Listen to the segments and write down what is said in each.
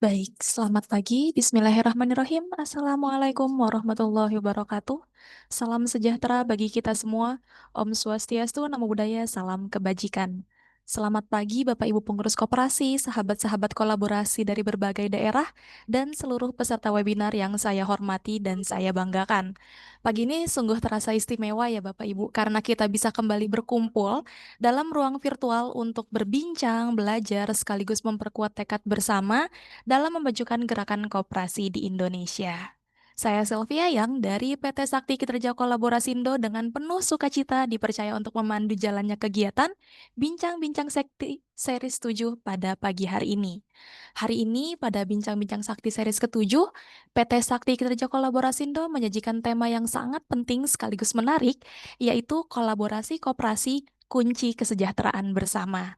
Baik, selamat pagi. Bismillahirrahmanirrahim. Assalamualaikum warahmatullahi wabarakatuh. Salam sejahtera bagi kita semua. Om Swastiastu, Namo Buddhaya, salam kebajikan. Selamat pagi Bapak Ibu pengurus koperasi, sahabat-sahabat kolaborasi dari berbagai daerah, dan seluruh peserta webinar yang saya hormati dan saya banggakan. Pagi ini sungguh terasa istimewa ya Bapak Ibu, karena kita bisa kembali berkumpul dalam ruang virtual untuk berbincang, belajar, sekaligus memperkuat tekad bersama dalam memajukan gerakan koperasi di Indonesia. Saya Sylvia Yang dari PT Sakti Kinerja Kolaborasindo dengan penuh sukacita dipercaya untuk memandu jalannya kegiatan Bincang-Bincang Sakti Series 7 pada pagi hari ini. Hari ini pada Bincang-Bincang Sakti Series ke-7, PT Sakti Kinerja Kolaborasindo menyajikan tema yang sangat penting sekaligus menarik, yaitu kolaborasi koperasi kunci kesejahteraan bersama.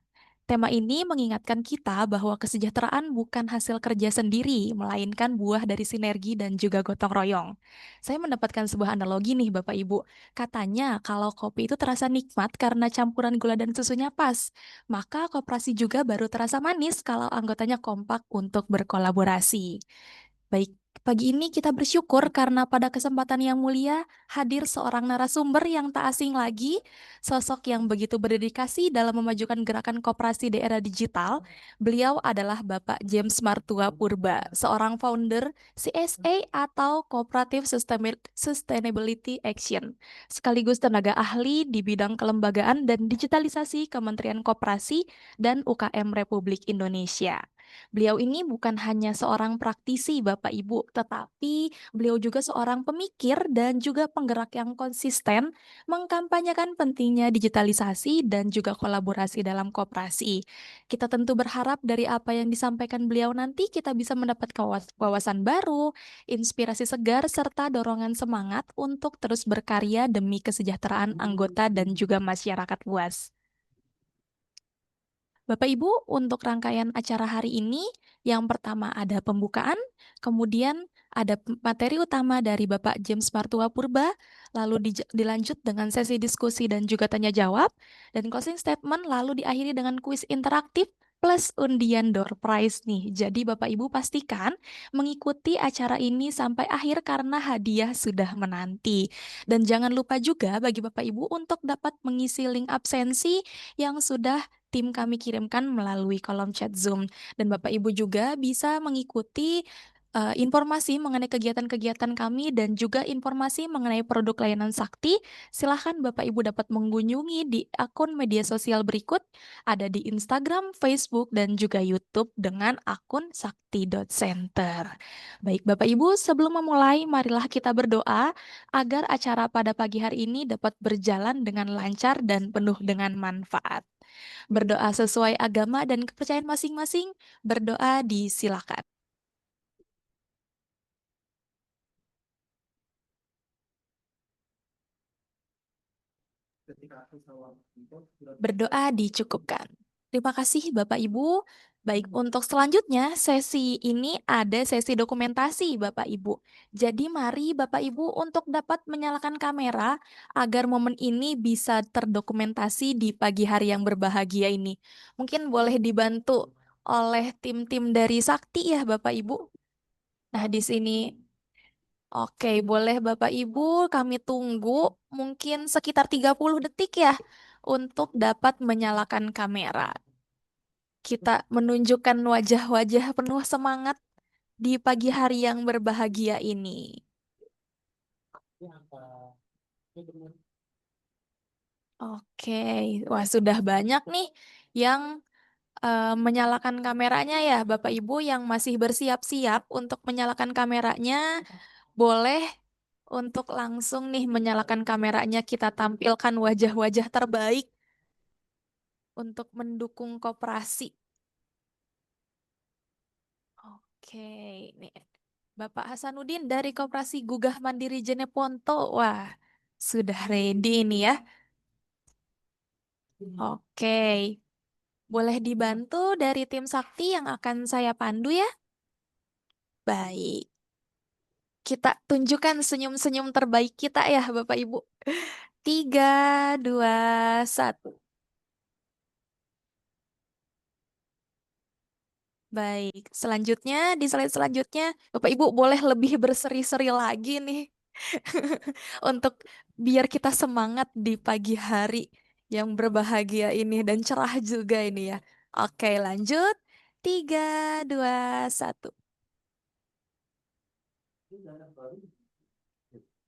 Tema ini mengingatkan kita bahwa kesejahteraan bukan hasil kerja sendiri, melainkan buah dari sinergi dan juga gotong royong. Saya mendapatkan sebuah analogi nih Bapak Ibu. Katanya kalau kopi itu terasa nikmat karena campuran gula dan susunya pas, maka koperasi juga baru terasa manis kalau anggotanya kompak untuk berkolaborasi. Baik, pagi ini kita bersyukur karena pada kesempatan yang mulia hadir seorang narasumber yang tak asing lagi, sosok yang begitu berdedikasi dalam memajukan gerakan koperasi di era digital. Beliau adalah Bapak James Martua Purba, seorang founder CSA atau Cooperative Sustainability Action, sekaligus tenaga ahli di bidang kelembagaan dan digitalisasi Kementerian Koperasi dan UKM Republik Indonesia. Beliau ini bukan hanya seorang praktisi, Bapak Ibu, tetapi beliau juga seorang pemikir dan juga penggerak yang konsisten mengkampanyekan pentingnya digitalisasi dan juga kolaborasi dalam koperasi. Kita tentu berharap dari apa yang disampaikan beliau nanti kita bisa mendapat wawasan baru, inspirasi segar, serta dorongan semangat untuk terus berkarya demi kesejahteraan anggota dan juga masyarakat luas. Bapak Ibu, untuk rangkaian acara hari ini, yang pertama ada pembukaan, kemudian ada materi utama dari Bapak James Martua Purba, lalu dilanjut dengan sesi diskusi dan juga tanya jawab, dan closing statement lalu diakhiri dengan kuis interaktif plus undian door prize nih. Jadi Bapak Ibu pastikan mengikuti acara ini sampai akhir karena hadiah sudah menanti. Dan jangan lupa juga bagi Bapak Ibu untuk dapat mengisi link absensi yang sudah tim kami kirimkan melalui kolom chat Zoom. Dan Bapak Ibu juga bisa mengikuti informasi mengenai kegiatan-kegiatan kami dan juga informasi mengenai produk layanan Sakti. Silahkan Bapak Ibu dapat mengunjungi di akun media sosial berikut, ada di Instagram, Facebook, dan juga YouTube dengan akun sakti.center. Baik Bapak Ibu, sebelum memulai, marilah kita berdoa agar acara pada pagi hari ini dapat berjalan dengan lancar dan penuh dengan manfaat. Berdoa sesuai agama dan kepercayaan masing-masing. Berdoa disilakan. Berdoa dicukupkan. Terima kasih Bapak Ibu. Baik, untuk selanjutnya sesi ini ada sesi dokumentasi Bapak Ibu. Jadi mari Bapak Ibu untuk dapat menyalakan kamera agar momen ini bisa terdokumentasi di pagi hari yang berbahagia ini. Mungkin boleh dibantu oleh tim-tim dari Sakti ya Bapak Ibu. Nah, di sini oke, boleh Bapak Ibu kami tunggu mungkin sekitar 30 detik ya untuk dapat menyalakan kamera. Kita menunjukkan wajah-wajah penuh semangat di pagi hari yang berbahagia ini. Oke, wah sudah banyak nih yang menyalakan kameranya ya Bapak Ibu yang masih bersiap-siap untuk menyalakan kameranya. Boleh untuk langsung nih menyalakan kameranya kita tampilkan wajah-wajah terbaik untuk mendukung koperasi. Oke, nih Bapak Hasanuddin dari Koperasi Gugah Mandiri Jeneponto. Wah, sudah ready ini ya. Oke, boleh dibantu dari tim Sakti yang akan saya pandu ya? Baik, kita tunjukkan senyum-senyum terbaik kita ya Bapak Ibu. Tiga, dua, satu. Baik, selanjutnya di slide selanjutnya, Bapak Ibu boleh lebih berseri-seri lagi nih untuk biar kita semangat di pagi hari yang berbahagia ini dan cerah juga ini ya. Oke, lanjut. Tiga, dua, satu.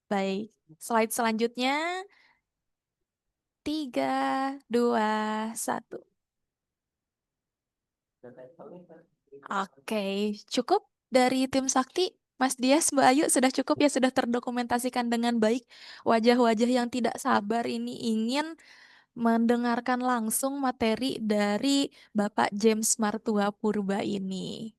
Baik, slide selanjutnya. Tiga, dua, satu. Oke, cukup dari tim Sakti. Mas Dias, Mbak Ayu, sudah cukup ya, sudah terdokumentasikan dengan baik wajah-wajah yang tidak sabar ini ingin mendengarkan langsung materi dari Bapak James Martua Purba ini.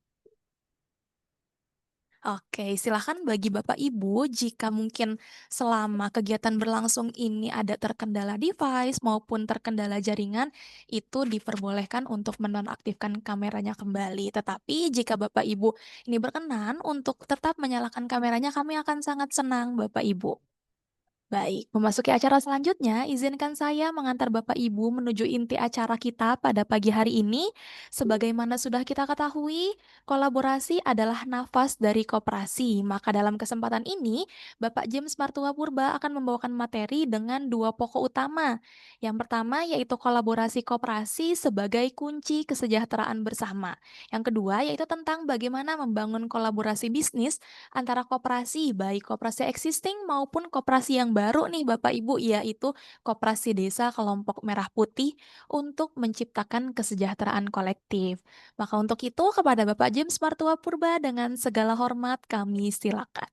Oke, silahkan bagi Bapak Ibu jika mungkin selama kegiatan berlangsung ini ada terkendala device maupun terkendala jaringan, itu diperbolehkan untuk menonaktifkan kameranya kembali. Tetapi jika Bapak Ibu ini berkenan untuk tetap menyalakan kameranya, kami akan sangat senang Bapak Ibu. Baik, memasuki acara selanjutnya, izinkan saya mengantar Bapak Ibu menuju inti acara kita pada pagi hari ini. Sebagaimana sudah kita ketahui, kolaborasi adalah nafas dari koperasi. Maka dalam kesempatan ini, Bapak James Martua Purba akan membawakan materi dengan dua pokok utama. Yang pertama yaitu kolaborasi koperasi sebagai kunci kesejahteraan bersama. Yang kedua yaitu tentang bagaimana membangun kolaborasi bisnis antara koperasi, baik koperasi existing maupun koperasi yang baru nih Bapak Ibu, yaitu Koperasi Desa Kelompok Merah Putih untuk menciptakan kesejahteraan kolektif. Maka untuk itu kepada Bapak James Martua Purba dengan segala hormat kami silakan.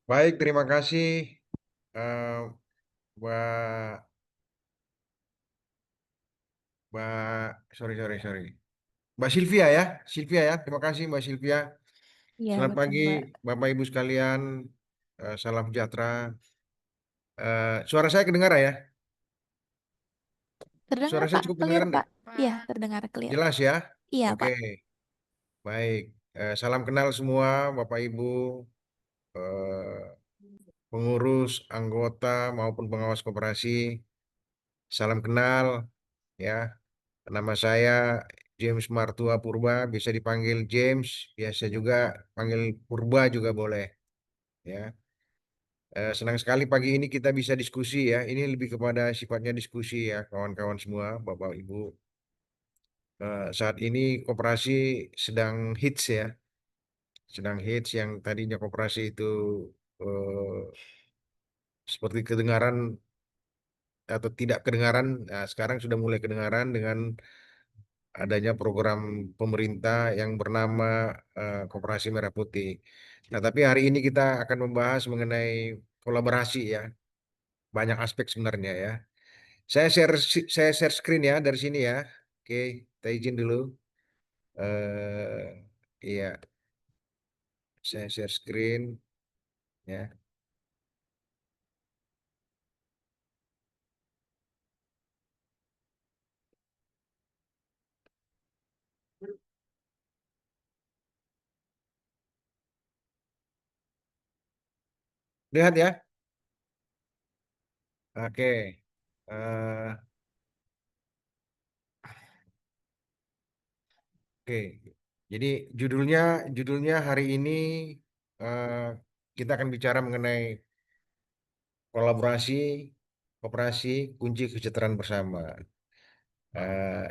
Baik, terima kasih eh, Mbak, sorry. Mbak Sylvia ya, Terima kasih Mbak Sylvia. Iya Selamat betul pagi Mbak. Bapak Ibu sekalian, salam sejahtera. Suara saya kedengaran ya? Terdengar Suara saya Pak, cukup clear kedengaran nggak? Pak. Iya terdengar clear. Jelas ya? Iya Oke, Pak. baik. Salam kenal semua Bapak Ibu, eh, pengurus, anggota maupun pengawas koperasi. Salam kenal ya. Nama saya James Martua Purba, bisa dipanggil James, biasa juga panggil Purba juga boleh. Ya, senang sekali pagi ini kita bisa diskusi ya. Ini lebih kepada sifatnya diskusi ya, kawan-kawan semua, Bapak Ibu. Saat ini koperasi sedang hits ya, sedang hits yang tadinya koperasi itu eh, seperti kedengaran atau tidak kedengaran, nah, sekarang sudah mulai kedengaran dengan adanya program pemerintah yang bernama Koperasi Merah Putih. Nah, tapi hari ini kita akan membahas mengenai kolaborasi ya, banyak aspek sebenarnya ya. Saya share screen ya dari sini ya. Oke, kita izin dulu. Iya, saya share screen ya. Lihat ya. Oke. Eh, oke. Jadi judulnya judulnya hari ini eh, kita akan bicara mengenai kolaborasi, kooperasi, kunci kesejahteraan bersama.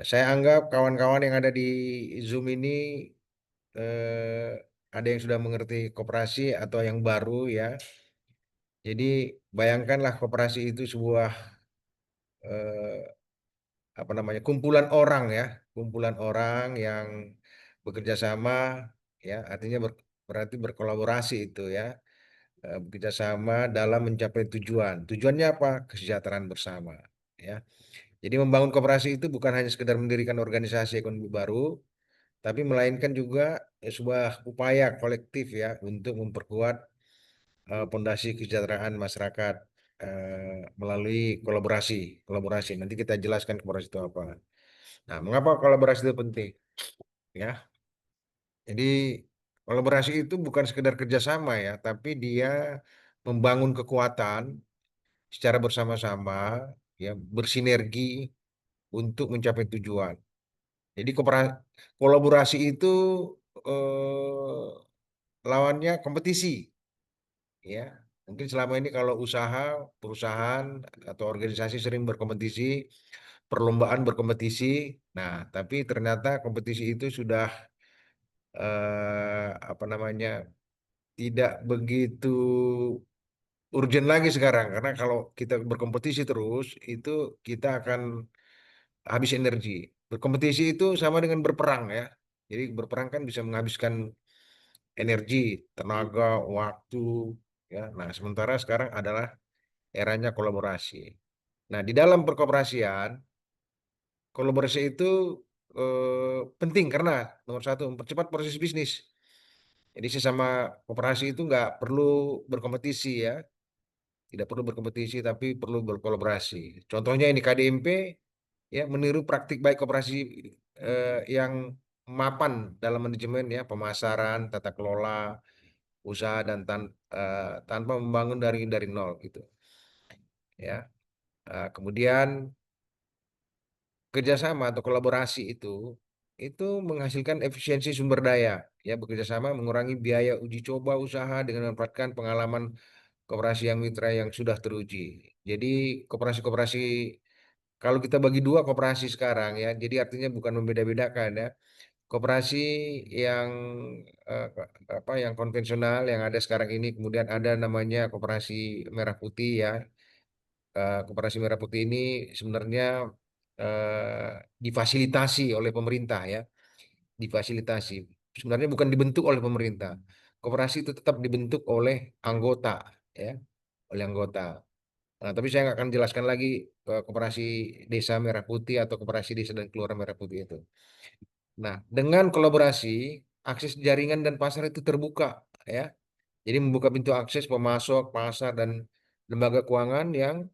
Saya anggap kawan-kawan yang ada di Zoom ini ada yang sudah mengerti koperasi atau yang baru ya. Jadi bayangkanlah koperasi itu sebuah eh, apa namanya kumpulan orang ya, kumpulan orang yang bekerja sama ya, artinya berarti berkolaborasi itu ya, bekerja sama dalam mencapai tujuan. Tujuannya apa? Kesejahteraan bersama ya. Jadi membangun koperasi itu bukan hanya sekedar mendirikan organisasi ekonomi baru, tapi melainkan juga sebuah upaya kolektif ya untuk memperkuat pondasi kesejahteraan masyarakat melalui kolaborasi. Kolaborasi. Nanti kita jelaskan kolaborasi itu apa. Nah, mengapa kolaborasi itu penting? Ya, jadi kolaborasi itu bukan sekedar kerjasama ya, tapi dia membangun kekuatan secara bersama-sama, ya, bersinergi untuk mencapai tujuan. Jadi kolaborasi itu lawannya kompetisi, ya. Mungkin selama ini kalau perusahaan atau organisasi sering berkompetisi, perlombaan berkompetisi. Nah, tapi ternyata kompetisi itu sudah apa namanya, tidak begitu urgent lagi sekarang, karena kalau kita berkompetisi terus itu kita akan habis energi. Berkompetisi itu sama dengan berperang, ya. Jadi berperang kan bisa menghabiskan energi, tenaga, waktu, ya. Nah, sementara sekarang adalah eranya kolaborasi. Nah, di dalam perkoperasian, kolaborasi itu penting karena nomor satu mempercepat proses bisnis. Jadi sesama koperasi itu nggak perlu berkompetisi, ya, tidak perlu berkompetisi tapi perlu berkolaborasi. Contohnya ini KDMP, ya, meniru praktik baik koperasi yang mapan dalam manajemen, ya, pemasaran, tata kelola usaha dan tanpa membangun dari nol gitu, ya. Kemudian kerjasama atau kolaborasi itu menghasilkan efisiensi sumber daya, ya, bekerja sama mengurangi biaya uji coba usaha dengan memanfaatkan pengalaman koperasi yang mitra yang sudah teruji. Jadi koperasi-koperasi, kalau kita bagi dua koperasi sekarang, ya, jadi artinya bukan membeda-bedakan, ya. Koperasi yang eh, yang konvensional yang ada sekarang ini, kemudian ada namanya koperasi merah putih, ya. Koperasi merah putih ini sebenarnya eh, difasilitasi oleh pemerintah, ya, difasilitasi. Sebenarnya bukan dibentuk oleh pemerintah. Koperasi itu tetap dibentuk oleh anggota, ya, oleh anggota. Nah, tapi saya nggak akan jelaskan lagi koperasi desa merah putih atau koperasi desa dan kelurahan merah putih itu. Nah, dengan kolaborasi, akses jaringan dan pasar itu terbuka, ya. Jadi membuka pintu akses pemasok, pasar, dan lembaga keuangan yang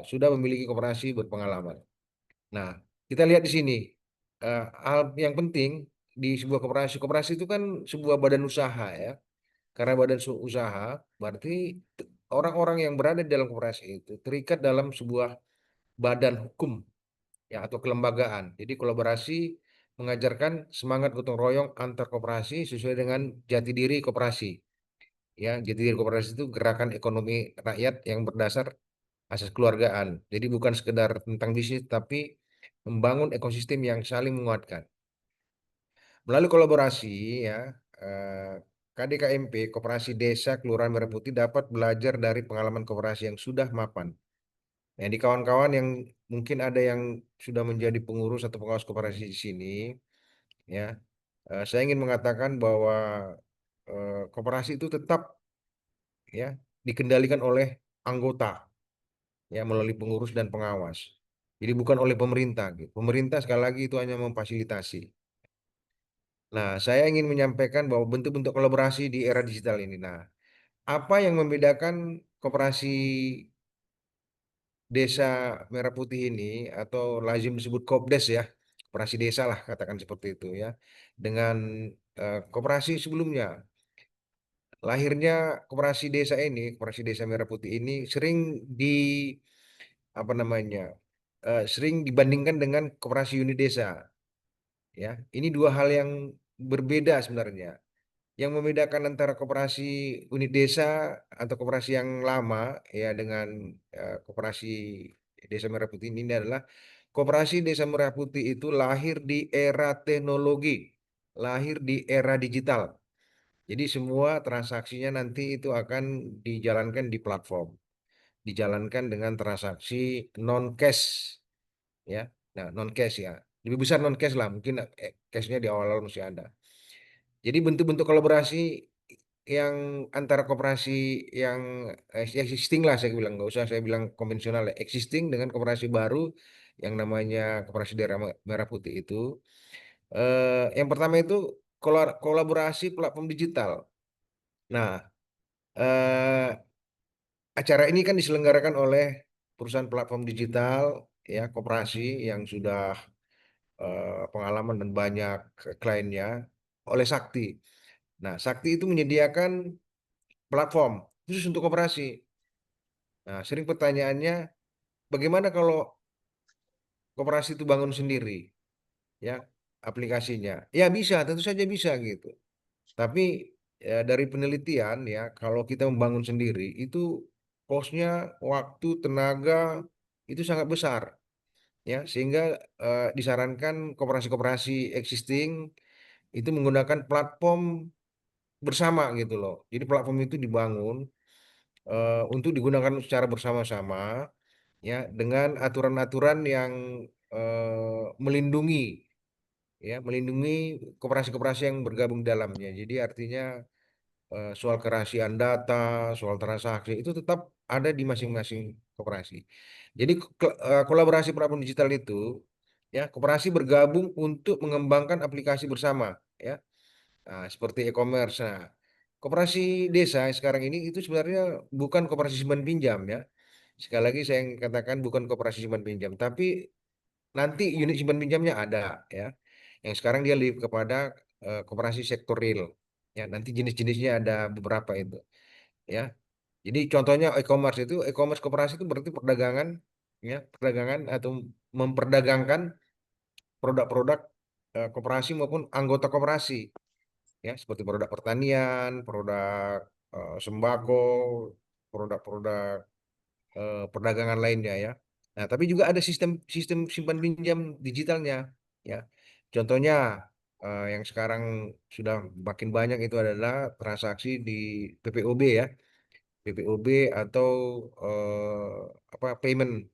sudah memiliki koperasi berpengalaman. Nah, kita lihat di sini, hal yang penting di sebuah koperasi, koperasi itu kan sebuah badan usaha, ya. Karena badan usaha, berarti orang-orang yang berada di dalam koperasi itu terikat dalam sebuah badan hukum, ya, atau kelembagaan. Jadi kolaborasi mengajarkan semangat gotong royong antar koperasi sesuai dengan jati diri koperasi. Ya, jati diri koperasi itu gerakan ekonomi rakyat yang berdasar asas keluargaan. Jadi bukan sekedar tentang bisnis, tapi membangun ekosistem yang saling menguatkan. Melalui kolaborasi, ya, eh, KDKMP, Koperasi Desa Kelurahan Merah Putih dapat belajar dari pengalaman koperasi yang sudah mapan. Nah, di kawan-kawan yang mungkin ada yang sudah menjadi pengurus atau pengawas koperasi di sini, ya, saya ingin mengatakan bahwa koperasi itu tetap, ya, dikendalikan oleh anggota, ya, melalui pengurus dan pengawas. Jadi bukan oleh pemerintah, gitu. Pemerintah sekali lagi itu hanya memfasilitasi. Nah, saya ingin menyampaikan bahwa bentuk-bentuk kolaborasi di era digital ini. Nah, apa yang membedakan koperasi Desa Merah Putih ini, atau lazim disebut Kopdes, ya, koperasi desa lah katakan seperti itu, ya, dengan koperasi sebelumnya. Lahirnya koperasi desa ini, koperasi Desa Merah Putih ini sering di apa namanya, sering dibandingkan dengan koperasi unit desa, ya. Ini dua hal yang berbeda sebenarnya. Yang membedakan antara koperasi unit desa atau koperasi yang lama, ya, dengan koperasi Desa Merah Putih ini adalah koperasi Desa Merah Putih itu lahir di era teknologi, lahir di era digital. Jadi semua transaksinya nanti itu akan dijalankan di platform, dijalankan dengan transaksi non cash, ya. Nah, non cash, ya. Lebih besar non cash lah, mungkin cashnya di awal-awal masih ada. Jadi bentuk-bentuk kolaborasi yang antara koperasi yang existing lah, saya bilang, nggak usah saya bilang konvensional, ya, existing dengan koperasi baru yang namanya koperasi daerah merah putih itu. Yang pertama itu kolaborasi platform digital. Nah, eh, acara ini kan diselenggarakan oleh perusahaan platform digital, ya, koperasi yang sudah pengalaman dan banyak kliennya, oleh Sakti. Nah, Sakti itu menyediakan platform. khusus untuk koperasi. Nah, sering pertanyaannya, bagaimana kalau koperasi itu bangun sendiri, ya, aplikasinya? Ya bisa, tentu saja bisa gitu. Tapi ya, dari penelitian ya, kalau kita membangun sendiri itu cost-nya, waktu, tenaga itu sangat besar, ya, sehingga disarankan koperasi-koperasi existing itu menggunakan platform bersama gitu loh. Jadi platform itu dibangun untuk digunakan secara bersama-sama, ya, dengan aturan-aturan yang melindungi, ya, melindungi koperasi-koperasi yang bergabung di dalamnya. Jadi artinya soal kerahasiaan data, soal transaksi itu tetap ada di masing-masing koperasi. Jadi kolaborasi platform digital itu, ya, koperasi bergabung untuk mengembangkan aplikasi bersama, ya. Nah, seperti e-commerce. Nah, koperasi desa sekarang ini itu sebenarnya bukan koperasi simpan pinjam, ya. Sekali lagi saya katakan bukan koperasi simpan pinjam, tapi nanti unit simpan pinjamnya ada, ya. Yang sekarang dia lebih kepada koperasi sektor real. Ya, nanti jenis-jenisnya ada beberapa itu, ya. Jadi contohnya e-commerce itu, e-commerce koperasi itu berarti perdagangan, ya, perdagangan atau memperdagangkan produk-produk koperasi maupun anggota koperasi, ya, seperti produk pertanian, produk sembako, produk-produk perdagangan lainnya, ya. Nah, tapi juga ada sistem sistem simpan pinjam digitalnya, ya. Contohnya yang sekarang sudah makin banyak itu adalah transaksi di PPOB, ya. PPOB atau apa, payment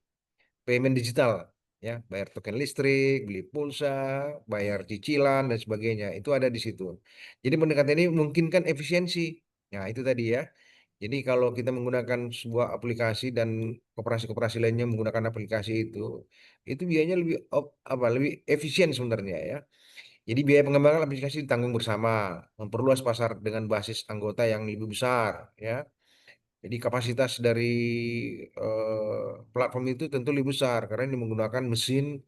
payment digital, ya, bayar token listrik, beli pulsa, bayar cicilan dan sebagainya itu ada di situ. Jadi pendekatan ini memungkinkan efisiensi. Nah, itu tadi ya. Jadi kalau kita menggunakan sebuah aplikasi dan koperasi-koperasi lainnya menggunakan aplikasi itu biayanya lebih lebih efisien sebenarnya, ya. Jadi biaya pengembangan aplikasi ditanggung bersama, memperluas pasar dengan basis anggota yang lebih besar, ya. Jadi kapasitas dari platform itu tentu lebih besar karena ini menggunakan mesin,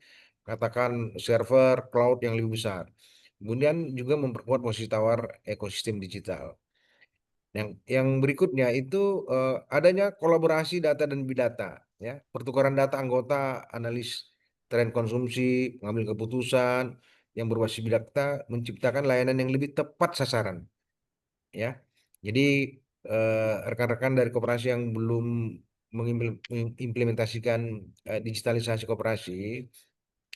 katakan server cloud yang lebih besar. Kemudian juga memperkuat posisi tawar ekosistem digital. Yang berikutnya itu adanya kolaborasi data dan big data, ya, pertukaran data anggota, analis tren konsumsi, pengambil keputusan yang berbasis big data menciptakan layanan yang lebih tepat sasaran, ya. Jadi rekan-rekan dari koperasi yang belum mengimplementasikan digitalisasi koperasi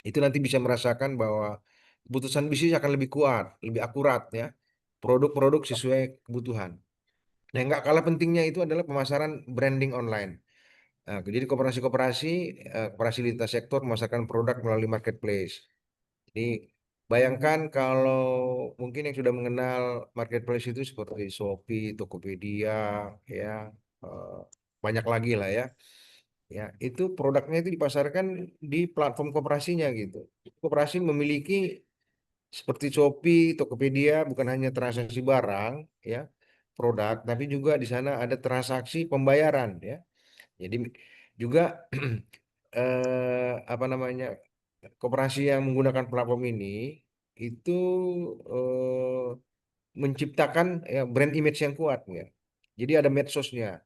itu nanti bisa merasakan bahwa keputusan bisnis akan lebih kuat, lebih akurat, ya. Produk-produk sesuai kebutuhan. Nah, nggak kalah pentingnya itu adalah pemasaran branding online. Nah, jadi koperasi-koperasi, koperasi lintas sektor memasarkan produk melalui marketplace. Jadi bayangkan kalau mungkin yang sudah mengenal marketplace itu seperti Shopee, Tokopedia, ya, eh, banyak lagi lah, ya. Ya, itu produknya itu dipasarkan di platform koperasinya gitu. Koperasi memiliki seperti Shopee, Tokopedia bukan hanya transaksi barang, ya, produk, tapi juga di sana ada transaksi pembayaran, ya. Jadi juga apa namanya, koperasi yang menggunakan platform ini itu eh, menciptakan, ya, brand image yang kuat, ya. Jadi ada medsosnya,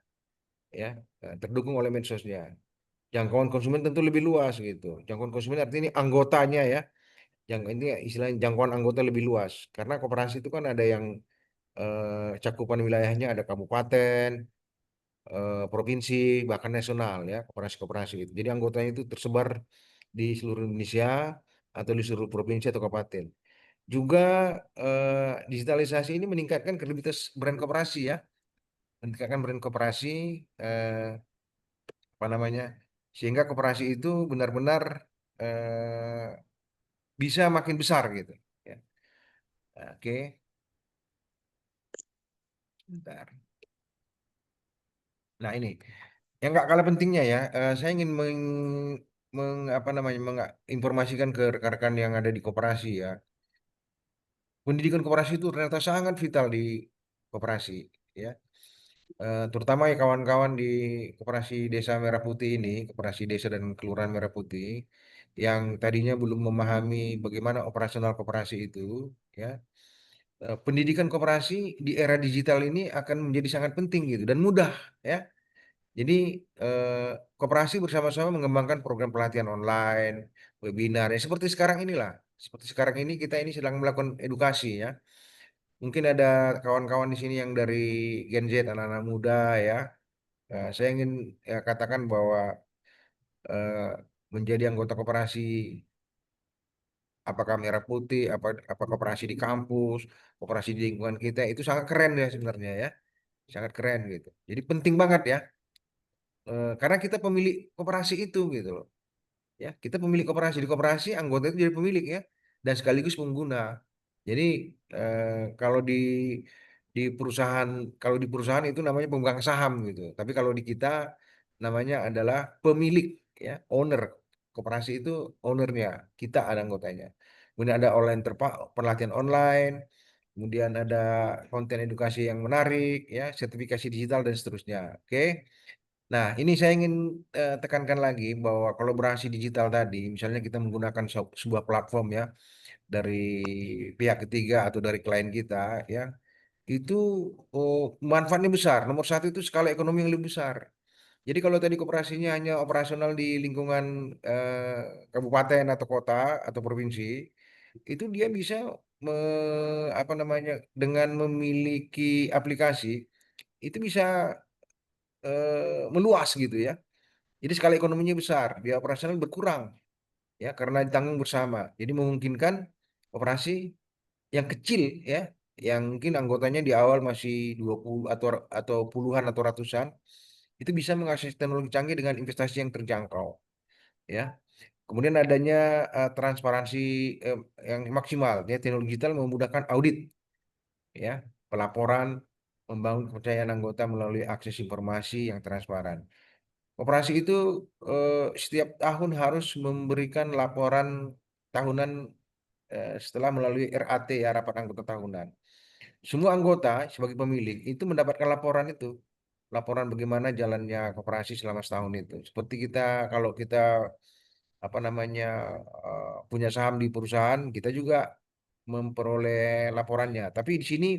ya, terdukung oleh medsosnya. Jangkauan konsumen tentu lebih luas gitu. Jangkauan konsumen artinya ini anggotanya, ya. Yang ini istilahnya jangkauan anggota lebih luas. Karena koperasi itu kan ada yang cakupan wilayahnya ada kabupaten, provinsi, bahkan nasional, ya, koperasi-koperasi itu. Jadi anggotanya itu tersebar di seluruh Indonesia atau di seluruh provinsi atau kabupaten. Juga digitalisasi ini meningkatkan kredibilitas brand koperasi, ya, meningkatkan brand koperasi, apa namanya, sehingga koperasi itu benar-benar eh, bisa makin besar gitu. Ya. Oke, bentar. Nah, ini yang nggak kalah pentingnya, ya, saya ingin apa namanya, menginformasikan ke rekan-rekan yang ada di koperasi, ya. Pendidikan koperasi itu ternyata sangat vital di koperasi, ya. Terutama ya kawan-kawan di koperasi Desa Merah Putih ini, koperasi desa dan kelurahan Merah Putih, yang tadinya belum memahami bagaimana operasional koperasi itu, ya. pendidikan koperasi di era digital ini akan menjadi sangat penting gitu dan mudah ya. Jadi koperasi bersama-sama mengembangkan program pelatihan online, webinar ya seperti sekarang inilah. Seperti sekarang ini kita ini sedang melakukan edukasi ya. Mungkin ada kawan-kawan di sini yang dari Gen Z, anak-anak muda ya. Saya ingin ya, katakan bahwa eh, menjadi anggota koperasi, apakah merah putih, apa koperasi di kampus, koperasi di lingkungan kita itu sangat keren ya sebenarnya ya, sangat keren gitu. Jadi penting banget ya, karena kita pemilik koperasi itu gitu loh. Ya, kita pemilik koperasi di koperasi, anggota itu jadi pemilik ya, dan sekaligus pengguna. Jadi kalau di perusahaan itu namanya pemegang saham gitu. Tapi kalau di kita namanya adalah pemilik ya, owner. Koperasi itu ownernya, kita ada anggotanya. Kemudian ada pelatihan online, kemudian ada konten edukasi yang menarik ya, sertifikasi digital dan seterusnya. Oke. Nah, ini saya ingin tekankan lagi bahwa kolaborasi digital tadi, misalnya kita menggunakan sebuah platform ya dari pihak ketiga atau dari klien kita ya, itu manfaatnya besar. Nomor satu itu skala ekonomi yang lebih besar. Jadi kalau tadi koperasinya hanya operasional di lingkungan kabupaten atau kota atau provinsi, itu dia bisa apa namanya dengan memiliki aplikasi itu bisa meluas gitu ya. Jadi skala ekonominya besar, biaya operasional berkurang ya karena ditanggung bersama. Jadi memungkinkan operasi yang kecil ya, yang mungkin anggotanya di awal masih 20 atau puluhan atau ratusan, itu bisa mengakses teknologi canggih dengan investasi yang terjangkau ya. Kemudian adanya transparansi eh, yang maksimal ya, teknologi digital memudahkan audit ya, pelaporan, membangun kepercayaan anggota melalui akses informasi yang transparan. Koperasi itu setiap tahun harus memberikan laporan tahunan setelah melalui RAT ya, rapat anggota tahunan. Semua anggota sebagai pemilik itu mendapatkan laporan itu, laporan bagaimana jalannya koperasi selama setahun itu. Seperti kita kalau kita apa namanya punya saham di perusahaan, kita juga memperoleh laporannya. Tapi di sini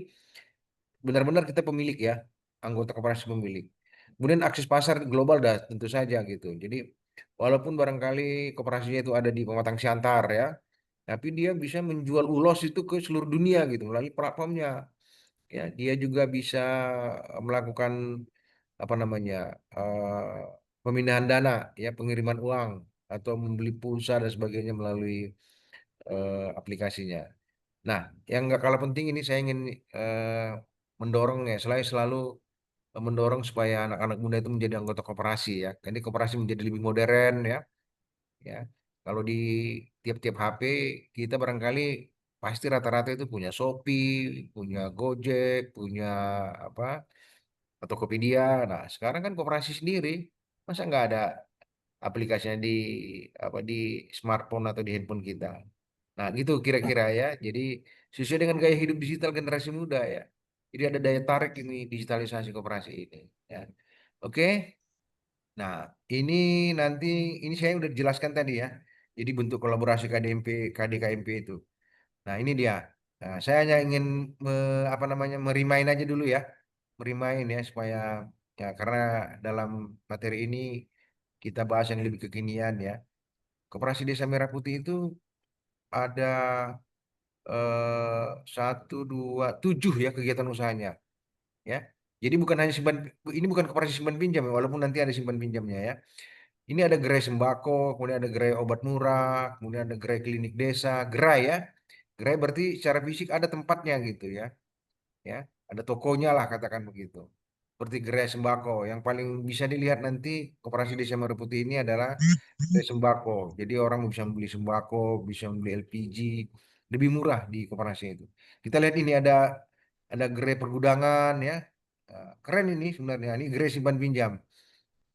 benar-benar kita pemilik ya, anggota koperasi pemilik. Kemudian akses pasar global dah tentu saja gitu. Jadi walaupun barangkali koperasinya itu ada di Pematang Siantar ya, tapi dia bisa menjual ulos itu ke seluruh dunia gitu melalui platformnya. Ya, dia juga bisa melakukan apa namanya eh, pemindahan dana, ya pengiriman uang atau membeli pulsa dan sebagainya melalui aplikasinya. Nah, yang nggak kalah penting ini saya ingin eh, mendorong ya, selalu mendorong supaya anak-anak muda itu menjadi anggota koperasi ya. Jadi koperasi menjadi lebih modern ya. Ya, kalau di tiap-tiap HP kita barangkali pasti rata-rata itu punya Shopee, punya Gojek, punya apa atau Tokopedia. Nah, sekarang kan koperasi sendiri, masa nggak ada aplikasinya di di smartphone atau di handphone kita. Nah, gitu kira-kira ya. Jadi sesuai dengan gaya hidup digital generasi muda ya. Jadi ada daya tarik ini digitalisasi koperasi ini. Ya. Oke. Nah, ini nanti ini saya udah jelaskan tadi ya. Jadi bentuk kolaborasi KDMP, KDKMP itu. Nah, ini dia. Nah, saya hanya ingin apa namanya merimain aja dulu ya. Merimain ya supaya ya karena dalam materi ini kita bahas yang lebih kekinian ya. Koperasi Desa Merah Putih itu ada 7 ya kegiatan usahanya ya. Jadi bukan hanya ini bukan koperasi simpan pinjam ya, walaupun nanti ada simpan pinjamnya ya. Ini ada gerai sembako, kemudian ada gerai obat murah, kemudian ada gerai klinik desa, gerai ya. Gerai berarti secara fisik ada tempatnya gitu ya. Ya, ada tokonya lah katakan begitu. Seperti gerai sembako yang paling bisa dilihat nanti Koperasi Desa Merah Putih ini adalah gerai sembako. Jadi orang bisa membeli sembako, bisa membeli LPG lebih murah di koperasi itu. Kita lihat ini ada gerai pergudangan ya. Keren ini sebenarnya. Ini gerai simpan pinjam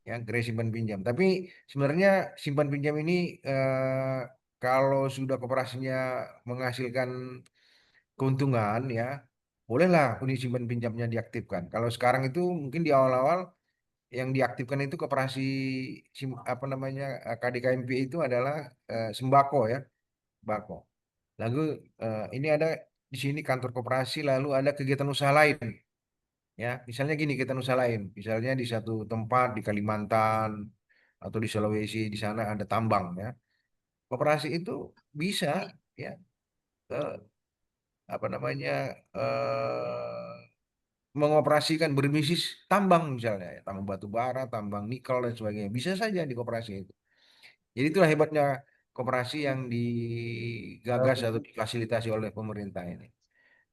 ya, gerai simpan pinjam. Tapi sebenarnya simpan pinjam ini kalau sudah koperasinya menghasilkan keuntungan ya, bolehlah unit simpan pinjamnya diaktifkan. Kalau sekarang itu mungkin di awal-awal yang diaktifkan itu koperasi apa namanya KDKMP itu adalah sembako ya, sembako. Lalu ini ada di sini kantor koperasi, lalu ada kegiatan usaha lain. Ya, misalnya gini kegiatan usaha lain. Misalnya di satu tempat di Kalimantan atau di Sulawesi, di sana ada tambang ya. Koperasi itu bisa ya eh, apa namanya mengoperasikan berbisnis tambang misalnya, ya, tambang batu bara, tambang nikel dan sebagainya. Bisa saja di koperasi itu. Jadi itulah hebatnya koperasi yang digagas atau difasilitasi oleh pemerintah ini.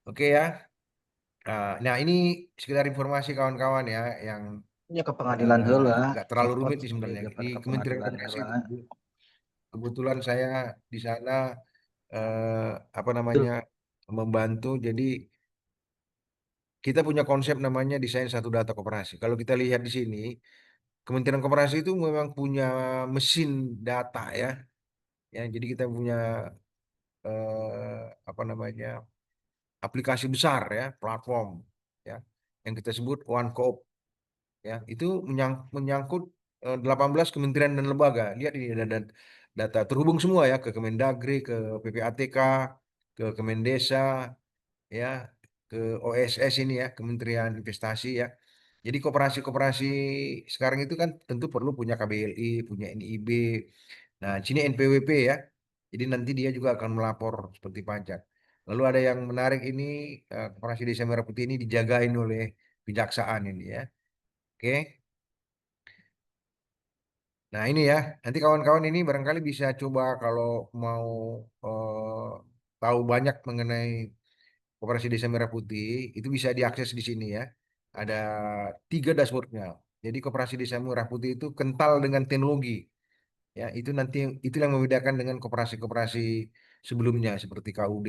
Oke ya. Nah, ini sekedar informasi kawan-kawan ya, yang Ya ke pengadilan heula, nggak terlalu report rumit nih jadi sebenarnya. Di daripada ke Kementerian pengadilan Koperasi heula. itu kebetulan saya di sana apa namanya membantu. Jadi kita punya konsep namanya desain satu data koperasi. Kalau kita lihat di sini, Kementerian Koperasi itu memang punya mesin data ya. Ya, jadi kita punya apa namanya aplikasi besar ya, platform ya, yang kita sebut OneCoop ya. Itu menyangkut 18 kementerian dan lembaga. Lihat ini ada data terhubung semua ya ke Kemendagri, ke PPATK, ke Kemendesa ya, ke OSS ini ya, Kementerian Investasi ya. Jadi koperasi-koperasi sekarang itu kan tentu perlu punya KBLI, punya NIB. Nah, sini NPWP ya. Jadi nanti dia juga akan melapor seperti pajak. Lalu ada yang menarik ini, koperasi Desa Merah Putih ini dijagain oleh kejaksaan ini ya. Oke. Nah, ini ya. Nanti kawan-kawan ini barangkali bisa coba kalau mau tahu banyak mengenai Koperasi Desa Merah Putih, itu bisa diakses di sini ya. Ada 3 dashboardnya. Jadi Koperasi Desa Merah Putih itu kental dengan teknologi. Ya, itu nanti itu yang membedakan dengan koperasi-koperasi sebelumnya seperti KUD.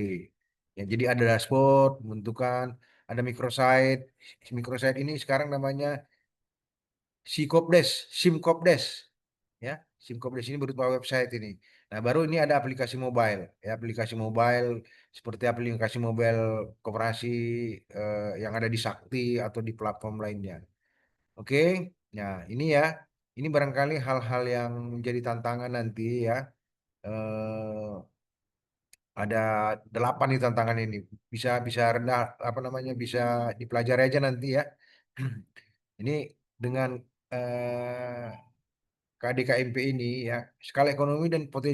Ya, jadi ada dashboard, pembentukan, ada microsite. Microsite ini sekarang namanya Simkopdes. Ya, Simkopdes ini berupa website ini. Nah, baru ini ada aplikasi mobile. Ya, aplikasi mobile seperti aplikasi mobile koperasi yang ada di Sakti atau di platform lainnya. Oke, nah ini ya, ini barangkali hal-hal yang menjadi tantangan nanti ya. Eh, ada 8 nih tantangan ini. Bisa bisa rendah apa namanya bisa dipelajari aja nanti ya. Ini dengan eh, KDKMP ini ya, skala ekonomi dan potensi.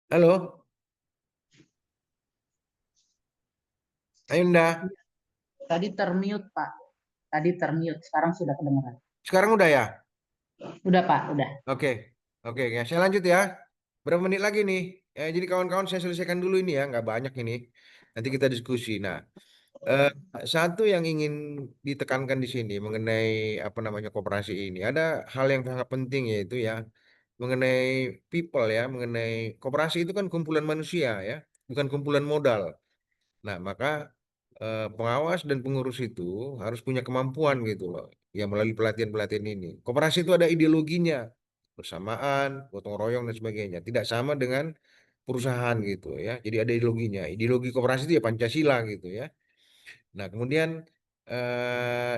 Halo, Ayunda. Tadi termute, Pak. Tadi termute, sekarang sudah kedengaran. Sekarang udah ya? Udah, Pak, udah. Oke, oke ya. Saya lanjut ya. Berapa menit lagi nih? Jadi kawan-kawan saya selesaikan dulu ini ya, nggak banyak ini. Nanti kita diskusi. Nah, eh, satu yang ingin ditekankan di sini mengenai apa namanya koperasi ini, ada hal yang sangat penting yaitu ya mengenai people ya, mengenai koperasi itu kan kumpulan manusia ya, bukan kumpulan modal. Nah, maka pengawas dan pengurus itu harus punya kemampuan gitu loh, ya melalui pelatihan-pelatihan ini. Koperasi itu ada ideologinya, bersamaan, gotong royong dan sebagainya. Tidak sama dengan perusahaan gitu ya. Jadi ada ideologinya. Ideologi koperasi itu ya Pancasila gitu ya. Nah, kemudian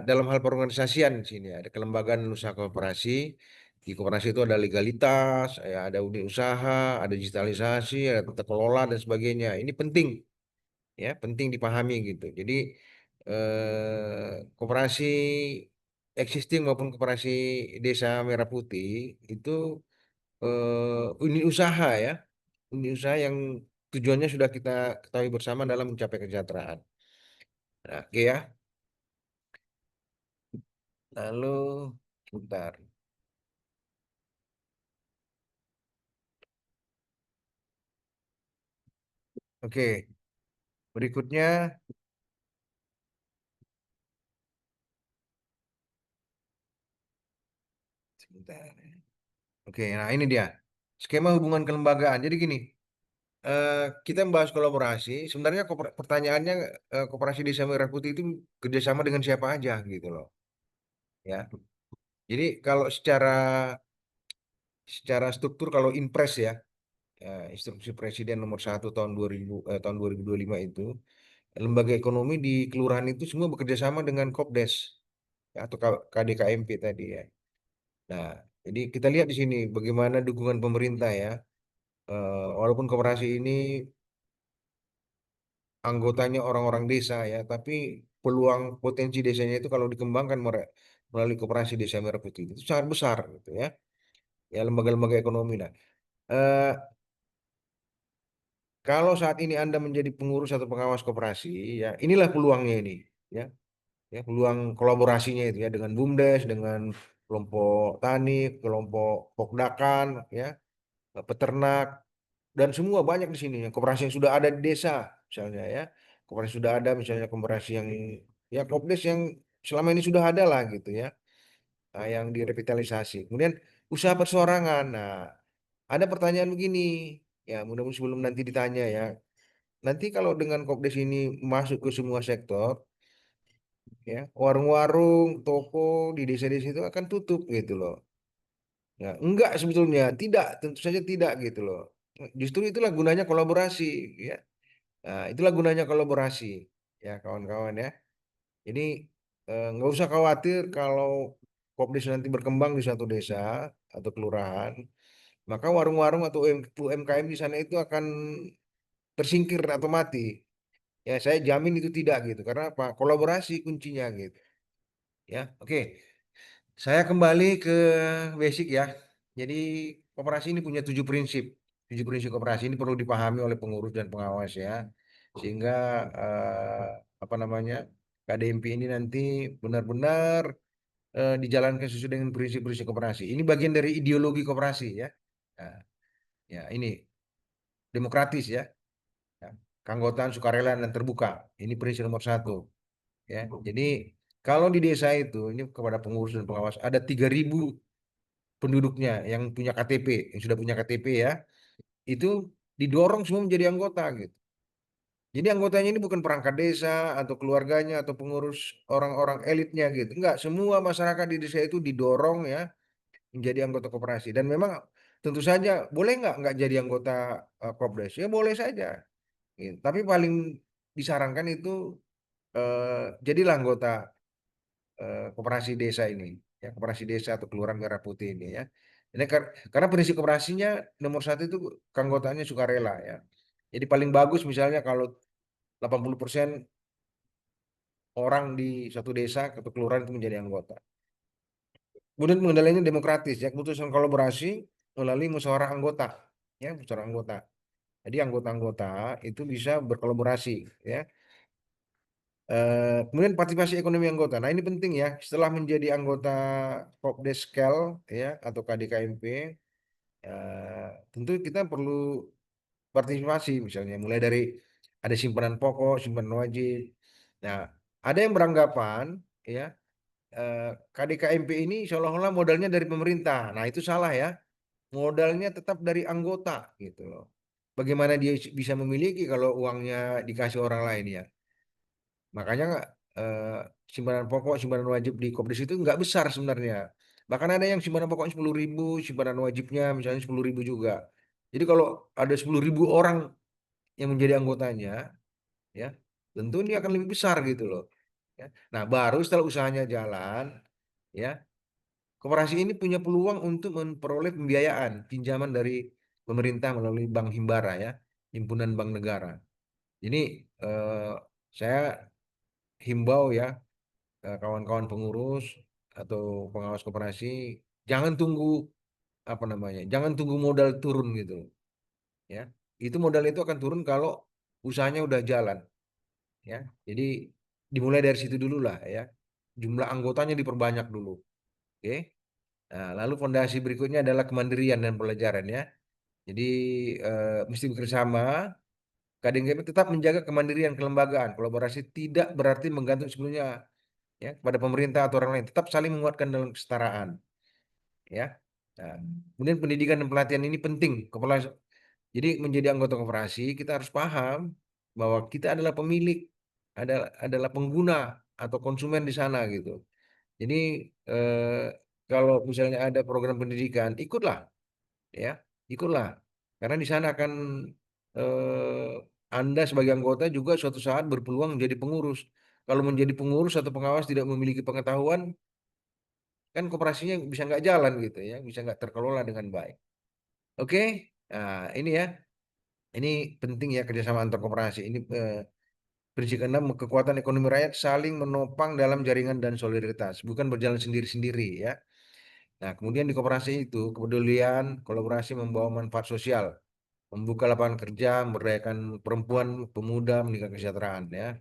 dalam hal perorganisasian di sini ada kelembagaan dan usaha koperasi. Di koperasi itu ada legalitas, ya, ada unit usaha, ada digitalisasi, ada tata kelola dan sebagainya. Ini penting ya, penting dipahami gitu. Jadi koperasi existing maupun koperasi Desa Merah Putih itu unit usaha ya, unit usaha yang tujuannya sudah kita ketahui bersama dalam mencapai kesejahteraan. Nah, oke ya. Lalu sebentar. Oke, berikutnya sebentar. Oke, nah ini dia. Skema hubungan kelembagaan. Jadi gini, eh, kita membahas kolaborasi. Sebenarnya pertanyaannya Koperasi Desa Merah Putih itu kerjasama dengan siapa aja gitu loh. Ya. Jadi kalau secara secara struktur kalau Impres ya, Instruksi Presiden nomor 1 tahun 2025 itu, lembaga ekonomi di kelurahan itu semua bekerja sama dengan Kopdes ya, atau KDKMP tadi ya. Nah, jadi kita lihat di sini bagaimana dukungan pemerintah ya. Walaupun koperasi ini anggotanya orang-orang desa ya, tapi peluang potensi desanya itu kalau dikembangkan melalui koperasi Desa Merah Putih itu sangat besar gitu ya. Ya lembaga-lembaga ekonomi. Nah, eh, kalau saat ini Anda menjadi pengurus atau pengawas koperasi, ya inilah peluangnya ini, ya, ya peluang kolaborasinya itu ya dengan BUMDes, dengan kelompok tani, kelompok Pokdakan, ya, peternak dan semua banyak di sini. Koperasi yang sudah ada di desa, misalnya ya, koperasi sudah ada, misalnya koperasi yang ya Kopdes yang selama ini sudah ada lah gitu ya, nah, yang direvitalisasi. Kemudian usaha perseorangan. Nah, ada pertanyaan begini, ya mudah-mudahan sebelum nanti ditanya ya. Nanti kalau dengan Kopdes ini masuk ke semua sektor, ya warung-warung, toko di desa-desa itu akan tutup gitu loh. Ya, enggak sebetulnya, tidak, tentu saja tidak gitu loh. Justru itulah gunanya kolaborasi, ya. Nah, itulah gunanya kolaborasi, ya kawan-kawan ya. Jadi nggak usah khawatir kalau Kopdes nanti berkembang di suatu desa atau kelurahan, maka warung-warung atau UMKM di sana itu akan tersingkir atau mati. Ya, saya jamin itu tidak gitu. Karena apa? Kolaborasi kuncinya gitu. Ya, oke. Saya kembali ke basic ya. Jadi koperasi ini punya 7 prinsip. 7 prinsip koperasi ini perlu dipahami oleh pengurus dan pengawas ya. Sehingga apa namanya KDMP ini nanti benar-benar dijalankan sesuai dengan prinsip-prinsip koperasi. Ini bagian dari ideologi koperasi ya. Nah, ya ini demokratis ya. Ya, keanggotaan sukarela dan terbuka. Ini prinsip nomor 1. Ya, jadi kalau di desa itu ini kepada pengurus dan pengawas ada 3.000 penduduknya yang punya KTP, yang sudah punya KTP ya, itu didorong semua menjadi anggota gitu. Jadi anggotanya ini bukan perangkat desa atau keluarganya atau pengurus orang-orang elitnya gitu. Enggak, semua masyarakat di desa itu didorong ya menjadi anggota koperasi. Dan memang tentu saja boleh nggak jadi anggota Kopdes? Ya boleh saja. Gitu. Tapi paling disarankan itu jadilah anggota koperasi desa ini, ya koperasi desa atau kelurahan Merah Putih ini ya. Ini karena prinsip koperasinya nomor 1 itu keanggotaannya sukarela ya. Jadi paling bagus misalnya kalau 80% orang di satu desa atau kelurahan itu menjadi anggota. Kemudian pengendaliannya demokratis ya, keputusan kolaborasi melalui musyawarah anggota, ya musyawarah anggota. Jadi anggota-anggota itu bisa berkolaborasi ya. Kemudian partisipasi ekonomi anggota. Nah ini penting ya. Setelah menjadi anggota Kopdeskel ya atau KDKMP, tentu kita perlu partisipasi misalnya mulai dari ada simpanan pokok, simpanan wajib. Nah ada yang beranggapan ya KDKMP ini seolah-olah modalnya dari pemerintah. Nah itu salah ya. Modalnya tetap dari anggota gitu loh. Bagaimana dia bisa memiliki kalau uangnya dikasih orang lain ya? Makanya eh, simpanan pokok, simpanan wajib di Kopdis itu nggak besar sebenarnya. Bahkan ada yang simpanan pokoknya 10.000, simpanan wajibnya misalnya 10.000 juga. Jadi kalau ada 10.000 orang yang menjadi anggotanya, ya tentu ini akan lebih besar gitu loh. Ya. Nah baru setelah usahanya jalan, ya koperasi ini punya peluang untuk memperoleh pembiayaan, pinjaman dari pemerintah melalui Bank Himbara ya, Himpunan Bank Negara. Ini saya himbau ya kawan-kawan pengurus atau pengawas koperasi jangan tunggu apa namanya jangan tunggu modal turun gitu ya itu modal itu akan turun kalau usahanya udah jalan ya jadi dimulai dari situ dulu lah ya jumlah anggotanya diperbanyak dulu oke. Nah, lalu fondasi berikutnya adalah kemandirian dan pelajaran ya jadi mesti bekerjasama kadang tetap menjaga kemandirian kelembagaan kolaborasi tidak berarti menggantung sepenuhnya ya kepada pemerintah atau orang lain tetap saling menguatkan dalam kesetaraan ya. Nah, kemudian pendidikan dan pelatihan ini penting. Jadi menjadi anggota koperasi kita harus paham bahwa kita adalah pemilik, adalah pengguna atau konsumen di sana gitu. Jadi kalau misalnya ada program pendidikan, ikutlah. ya ikutlah, karena di sana akan Anda sebagai anggota juga suatu saat berpeluang menjadi pengurus. Kalau menjadi pengurus atau pengawas tidak memiliki pengetahuan, kan koperasinya bisa nggak jalan gitu ya, bisa nggak terkelola dengan baik. Oke, nah ini ya, ini penting ya kerjasama antar koperasi. Ini prinsip keenam, kekuatan ekonomi rakyat saling menopang dalam jaringan dan solidaritas, bukan berjalan sendiri-sendiri ya. Nah, kemudian di koperasi itu kepedulian, kolaborasi membawa manfaat sosial, membuka lapangan kerja, memberdayakan perempuan, pemuda, meningkatkan kesejahteraan ya.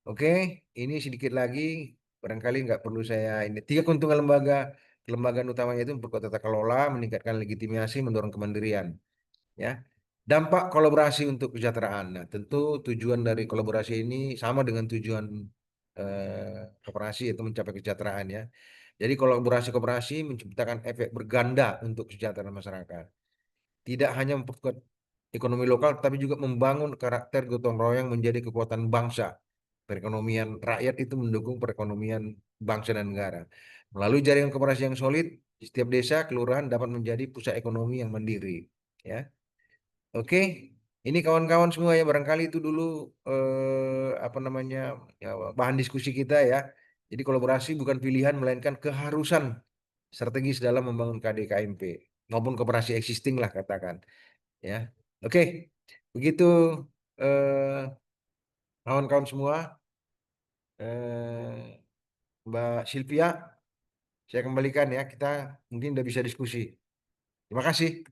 Oke, ini sedikit lagi, barangkali nggak perlu saya ini. Tiga keuntungan lembaga, kelembagaan utamanya itu memperkuat tata kelola, meningkatkan legitimasi, mendorong kemandirian. Ya, dampak kolaborasi untuk kesejahteraan. Nah, tentu tujuan dari kolaborasi ini sama dengan tujuan koperasi, yaitu mencapai kesejahteraan ya. Jadi kolaborasi koperasi menciptakan efek berganda untuk kesejahteraan masyarakat. Tidak hanya memperkuat ekonomi lokal, tapi juga membangun karakter gotong royong menjadi kekuatan bangsa. Perekonomian rakyat itu mendukung perekonomian bangsa dan negara. Melalui jaringan koperasi yang solid, setiap desa, kelurahan dapat menjadi pusat ekonomi yang mandiri. Ya, oke. Ini kawan-kawan semua ya, barangkali itu dulu apa namanya ya, bahan diskusi kita ya. Jadi kolaborasi bukan pilihan, melainkan keharusan strategis dalam membangun KDKMP maupun koperasi existing lah katakan. Ya, oke. Begitu eh, kawan-kawan semua, eh, Mbak Sylvia, saya kembalikan ya. Kita mungkin udah bisa diskusi. Terima kasih.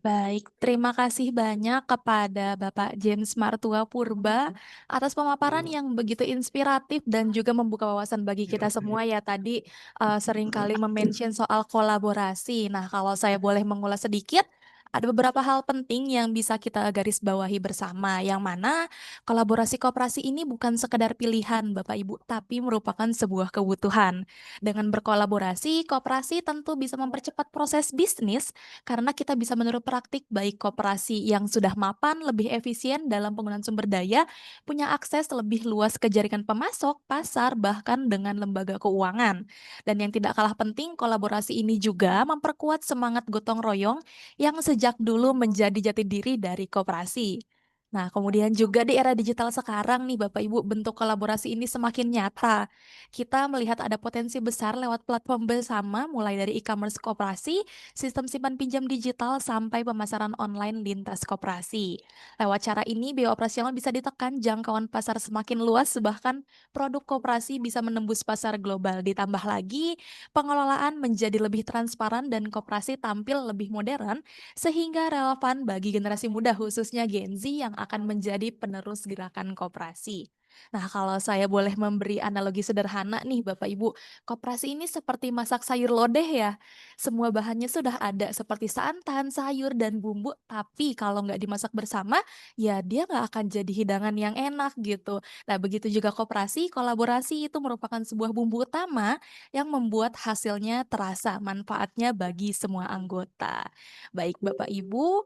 Baik, terima kasih banyak kepada Bapak James Martua Purba atas pemaparan yang begitu inspiratif dan juga membuka wawasan bagi kita semua ya. Tadi seringkali mention soal kolaborasi. Nah, kalau saya boleh mengulas sedikit, ada beberapa hal penting yang bisa kita garis bawahi bersama, yang mana kolaborasi koperasi ini bukan sekedar pilihan Bapak Ibu, tapi merupakan sebuah kebutuhan. Dengan berkolaborasi, koperasi tentu bisa mempercepat proses bisnis karena kita bisa meniru praktik baik koperasi yang sudah mapan, lebih efisien dalam penggunaan sumber daya, punya akses lebih luas ke jaringan pemasok, pasar, bahkan dengan lembaga keuangan. Dan yang tidak kalah penting, kolaborasi ini juga memperkuat semangat gotong royong yang sejak dulu menjadi jati diri dari koperasi. Nah, kemudian juga di era digital sekarang nih Bapak Ibu, bentuk kolaborasi ini semakin nyata. Kita melihat ada potensi besar lewat platform bersama, mulai dari e-commerce koperasi, sistem simpan pinjam digital, sampai pemasaran online lintas koperasi. Lewat cara ini, biaya operasional bisa ditekan, jangkauan pasar semakin luas, bahkan produk koperasi bisa menembus pasar global. Ditambah lagi, pengelolaan menjadi lebih transparan dan koperasi tampil lebih modern, sehingga relevan bagi generasi muda, khususnya Gen Z yang akan menjadi penerus gerakan koperasi. Nah, kalau saya boleh memberi analogi sederhana nih Bapak Ibu, koperasi ini seperti masak sayur lodeh ya. Semua bahannya sudah ada seperti santan, sayur, dan bumbu, tapi kalau nggak dimasak bersama, ya dia nggak akan jadi hidangan yang enak gitu. Nah, begitu juga koperasi, kolaborasi itu merupakan sebuah bumbu utama yang membuat hasilnya terasa manfaatnya bagi semua anggota. Baik Bapak Ibu,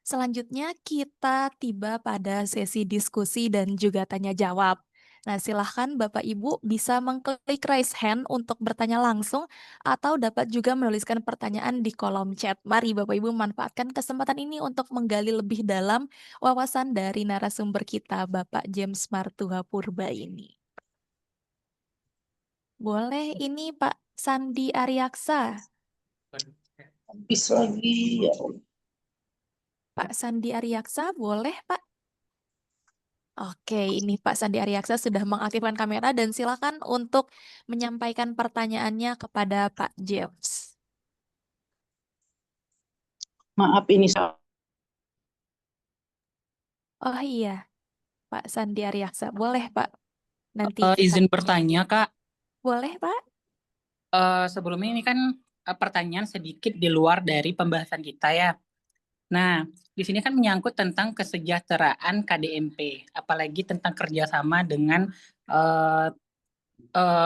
selanjutnya kita tiba pada sesi diskusi dan juga tanya jawab. Nah, silahkan Bapak Ibu bisa mengklik raise hand untuk bertanya langsung atau dapat juga menuliskan pertanyaan di kolom chat. Mari Bapak Ibu manfaatkan kesempatan ini untuk menggali lebih dalam wawasan dari narasumber kita, Bapak James Martua Purba ini. Boleh ini Pak Sandi Ariaksa. Habis lagi ya. Pak Sandi Ariaksa, boleh Pak? Oke, ini Pak Sandi Ariaksa sudah mengaktifkan kamera dan silakan untuk menyampaikan pertanyaannya kepada Pak James. Maaf ini Oh iya, Pak Sandi Ariaksa, boleh Pak? Nanti izin bertanya Kak. boleh Pak? Sebelumnya ini kan pertanyaan sedikit di luar dari pembahasan kita ya. Nah, di sini kan menyangkut tentang kesejahteraan KDMP, apalagi tentang kerjasama dengan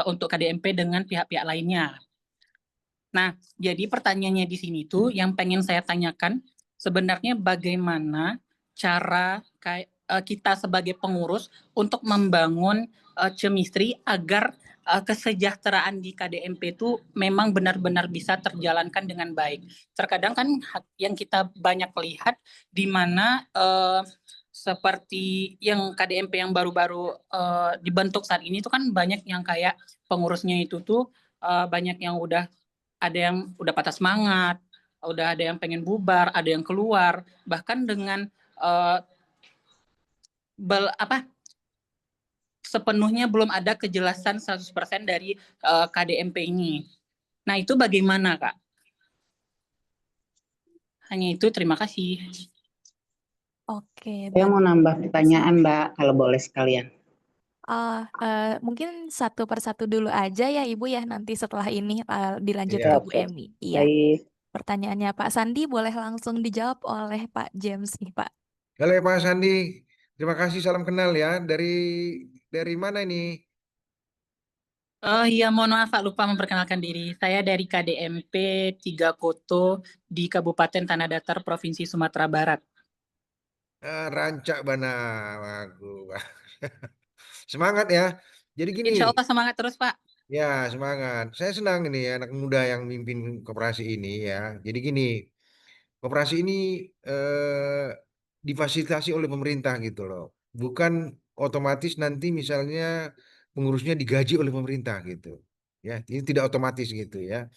untuk KDMP dengan pihak-pihak lainnya. Nah, jadi pertanyaannya di sini tuh yang pengen saya tanyakan sebenarnya bagaimana cara kita sebagai pengurus untuk membangun chemistry agar kesejahteraan di KDMP itu memang benar-benar bisa terjalankan dengan baik. Terkadang kan yang kita banyak lihat di mana seperti yang KDMP yang baru-baru dibentuk saat ini itu kan banyak yang kayak pengurusnya itu tuh banyak yang ada yang udah patah semangat, udah ada yang pengen bubar, ada yang keluar, bahkan dengan sepenuhnya belum ada kejelasan 100% dari KDMP ini. Nah, itu bagaimana, Kak? Hanya itu, terima kasih. Oke, Saya mau nambah Terima kasih. pertanyaan, Mbak, kalau boleh sekalian. Mungkin satu persatu dulu aja ya Ibu ya, nanti setelah ini dilanjut ke Iya. Bu Siap. Emi. Iya, Baik. pertanyaannya Pak Sandi boleh langsung dijawab oleh Pak James nih Pak. Halo Pak Sandi, terima kasih, salam kenal ya. Dari mana ini? Oh iya, mohon maaf Pak, lupa memperkenalkan diri. Saya dari KDMP 3 Koto di Kabupaten Tanah Datar, Provinsi Sumatera Barat. Rancak Bana, bagus. Semangat ya. Jadi gini, Insya Allah semangat terus, Pak. ya semangat. Saya senang ini ya, anak muda yang mimpin koperasi ini ya. Jadi gini, koperasi ini eh, difasilitasi oleh pemerintah gitu loh. Bukan otomatis nanti misalnya pengurusnya digaji oleh pemerintah gitu. Ya, ini tidak otomatis gitu ya.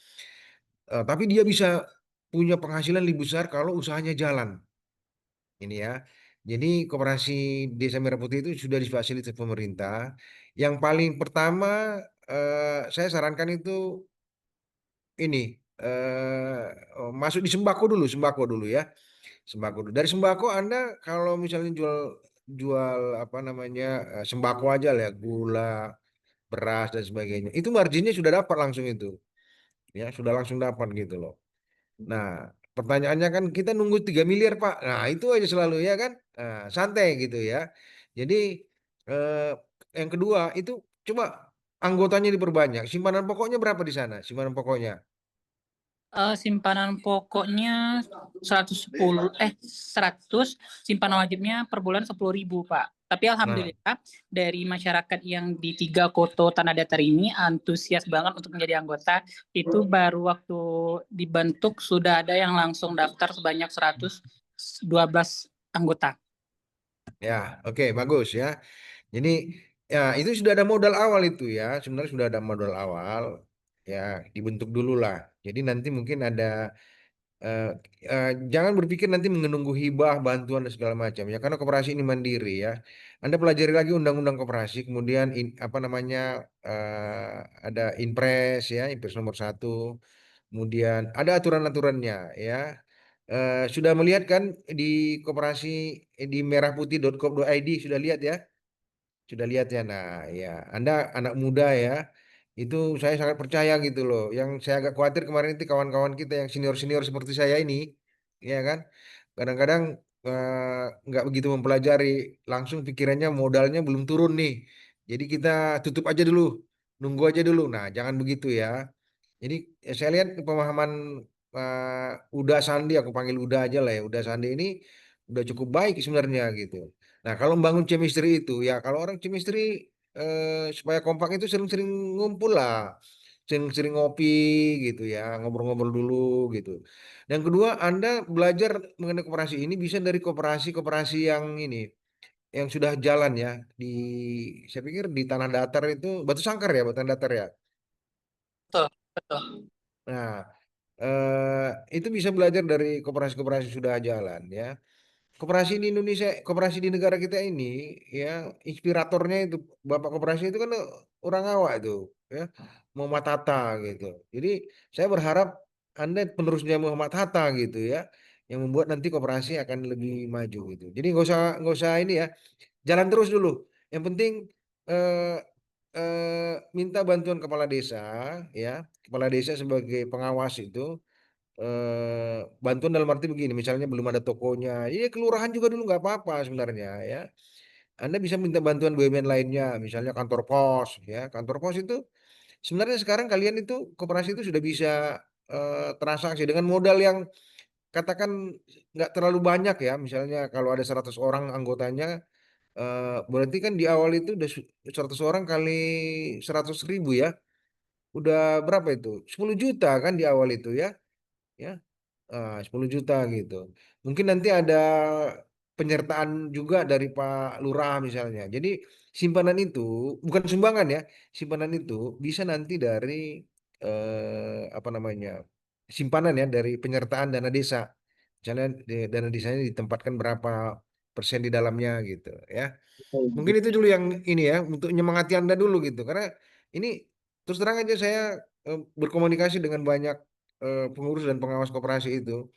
Tapi dia bisa punya penghasilan lebih besar kalau usahanya jalan. Ini ya. Jadi koperasi Desa Merah Putih itu sudah difasilitasi pemerintah. Yang paling pertama saya sarankan itu ini masuk di sembako dulu ya. Sembako dulu. Dari sembako Anda kalau misalnya jual jual apa namanya sembako aja lah ya, gula, beras dan sebagainya. Itu marginnya sudah dapat langsung itu. Ya, sudah langsung dapat gitu loh. Nah, pertanyaannya kan kita nunggu 3 miliar, Pak. Nah, itu aja selalu ya kan. Nah, santai gitu ya. Jadi eh, yang kedua itu coba anggotanya diperbanyak. Simpanan pokoknya berapa di sana? Simpanan pokoknya. Simpanan pokoknya 100, simpanan wajibnya per bulan 10.000, Pak. Tapi Nah, alhamdulillah dari masyarakat yang di 3 Koto Tanah Datar ini antusias banget untuk menjadi anggota. Itu baru waktu dibentuk sudah ada yang langsung daftar sebanyak 112 anggota. ya, oke, bagus ya. Jadi ya itu sudah ada modal awal itu ya. Sebenarnya sudah ada modal awal ya, dibentuk dulu lah. Jadi nanti mungkin ada eh, jangan berpikir nanti menunggu hibah, bantuan dan segala macam ya. Karena koperasi ini mandiri ya. Anda pelajari lagi undang-undang koperasi, kemudian apa namanya ada Inpres ya, Inpres nomor 1. Kemudian ada aturan-aturannya ya. Sudah melihat kan di koperasi di merahputih.co.id, sudah lihat ya? Sudah lihat ya. Nah, ya, Anda anak muda ya. Itu saya sangat percaya gitu loh. Yang saya agak khawatir kemarin itu kawan-kawan kita yang senior-senior seperti saya ini, ya kan? Kadang-kadang nggak begitu mempelajari, langsung pikirannya modalnya belum turun nih. Jadi kita tutup aja dulu, nunggu aja dulu. Nah, jangan begitu ya. Jadi saya lihat pemahaman Uda Sandi, aku panggil Uda aja lah ya. Uda Sandi ini udah cukup baik sebenarnya gitu. Nah, kalau membangun chemistry itu ya, kalau orang chemistry supaya kompak itu sering-sering ngumpul lah, sering-sering ngopi gitu ya, ngobrol-ngobrol dulu gitu. Dan kedua, Anda belajar mengenai koperasi ini bisa dari koperasi-koperasi yang ini, yang sudah jalan ya di, saya pikir di Tanah Datar itu Batu Sangkar ya, Batu Datar ya. Betul, betul. Nah, itu bisa belajar dari koperasi-koperasi sudah jalan ya. Koperasi di Indonesia, koperasi di negara kita ini ya, inspiratornya itu Bapak koperasi itu kan orang Awak itu ya, Muhammad Hatta gitu. Jadi saya berharap Anda penerusnya Muhammad Hatta gitu ya, yang membuat nanti koperasi akan lebih maju gitu. Jadi nggak usah ini ya, jalan terus dulu. Yang penting eh, minta bantuan kepala desa ya, kepala desa sebagai pengawas itu bantuan dalam arti begini, misalnya belum ada tokonya, ya kelurahan juga dulu nggak apa-apa sebenarnya ya. Anda bisa minta bantuan BUMN lainnya, misalnya kantor pos ya. Kantor pos itu sebenarnya sekarang kalian itu koperasi itu sudah bisa transaksi dengan modal yang katakan nggak terlalu banyak ya. Misalnya kalau ada 100 orang anggotanya, Berarti kan di awal itu udah 100 orang kali 100.000 ya. Udah berapa itu? 10 juta kan di awal itu ya. Ya, 10 juta gitu. Mungkin nanti ada penyertaan juga dari Pak Lurah misalnya. Jadi simpanan itu bukan sumbangan ya. Simpanan itu bisa nanti dari apa namanya? Simpanan ya dari penyertaan dana desa. Misalnya dana desanya ditempatkan berapa persen di dalamnya gitu ya. Mungkin itu dulu yang ini ya untuk menyemangati Anda dulu gitu. Karena ini terus terang aja saya berkomunikasi dengan banyak pengurus dan pengawas koperasi itu.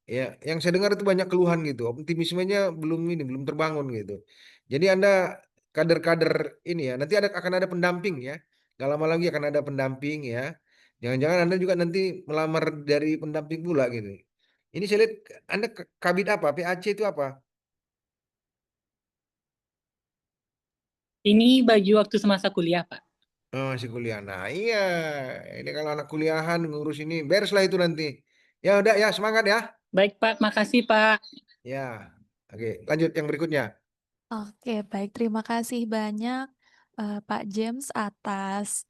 Ya, yang saya dengar itu banyak keluhan gitu. Optimismenya belum terbangun gitu. Jadi Anda kader-kader ini ya, nanti akan ada pendamping ya. Gak lama lagi akan ada pendamping ya. Jangan-jangan Anda juga nanti melamar dari pendamping pula gitu. Ini saya lihat Anda kabit apa? PAC itu apa? Ini baju waktu semasa kuliah, Pak. Oh, masih kuliah. Nah, iya. Ini kalau anak kuliahan ngurus ini, beres lah itu nanti. Ya udah ya, semangat ya. Baik, Pak. Makasih, Pak. Ya. Oke, lanjut yang berikutnya. Oke, baik. Terima kasih banyak Pak James atas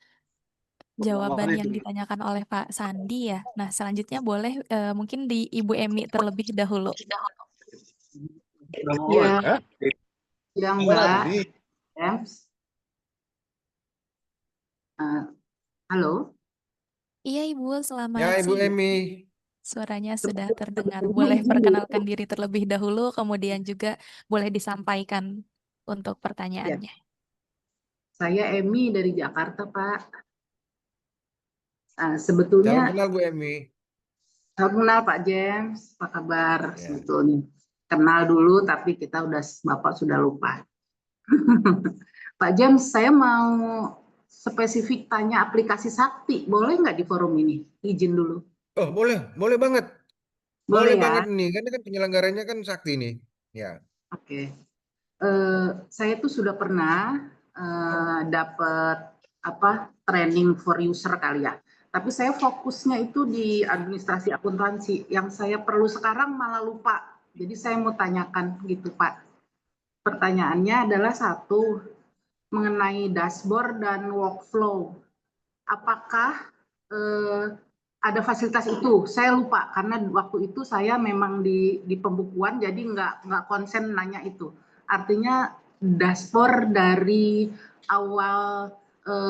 jawaban yang ditanyakan oleh Pak Sandi ya. Nah, selanjutnya boleh mungkin di Ibu Emi terlebih dahulu. Ya, yang Mbak James. Halo. Iya, Ibu, Ya, selamat Ibu siang. Emi. Suaranya sudah terdengar. Boleh perkenalkan diri terlebih dahulu, kemudian juga boleh disampaikan untuk Ya, pertanyaannya. saya Emi dari Jakarta, Pak. Salam Sebetulnya kenal Bu Emi. saya kenal Pak James, apa kabar Ya. sebetulnya? Kenal dulu, tapi Bapak sudah lupa. Pak James, saya mau spesifik tanya aplikasi Sakti, boleh nggak di forum ini? Izin dulu. Oh, boleh, boleh banget. Boleh Boleh ya? banget nih, karena kan penyelenggaranya kan Sakti nih. Ya. Oke. Saya tuh sudah pernah dapat training for user kali ya. Tapi saya fokusnya itu di administrasi akuntansi. Yang saya perlu sekarang malah lupa. Jadi saya mau tanyakan gitu Pak. Pertanyaannya adalah satu, mengenai dashboard dan workflow. Apakah ada fasilitas itu? Saya lupa karena waktu itu saya memang di pembukuan jadi nggak konsen nanya itu. Artinya dashboard dari awal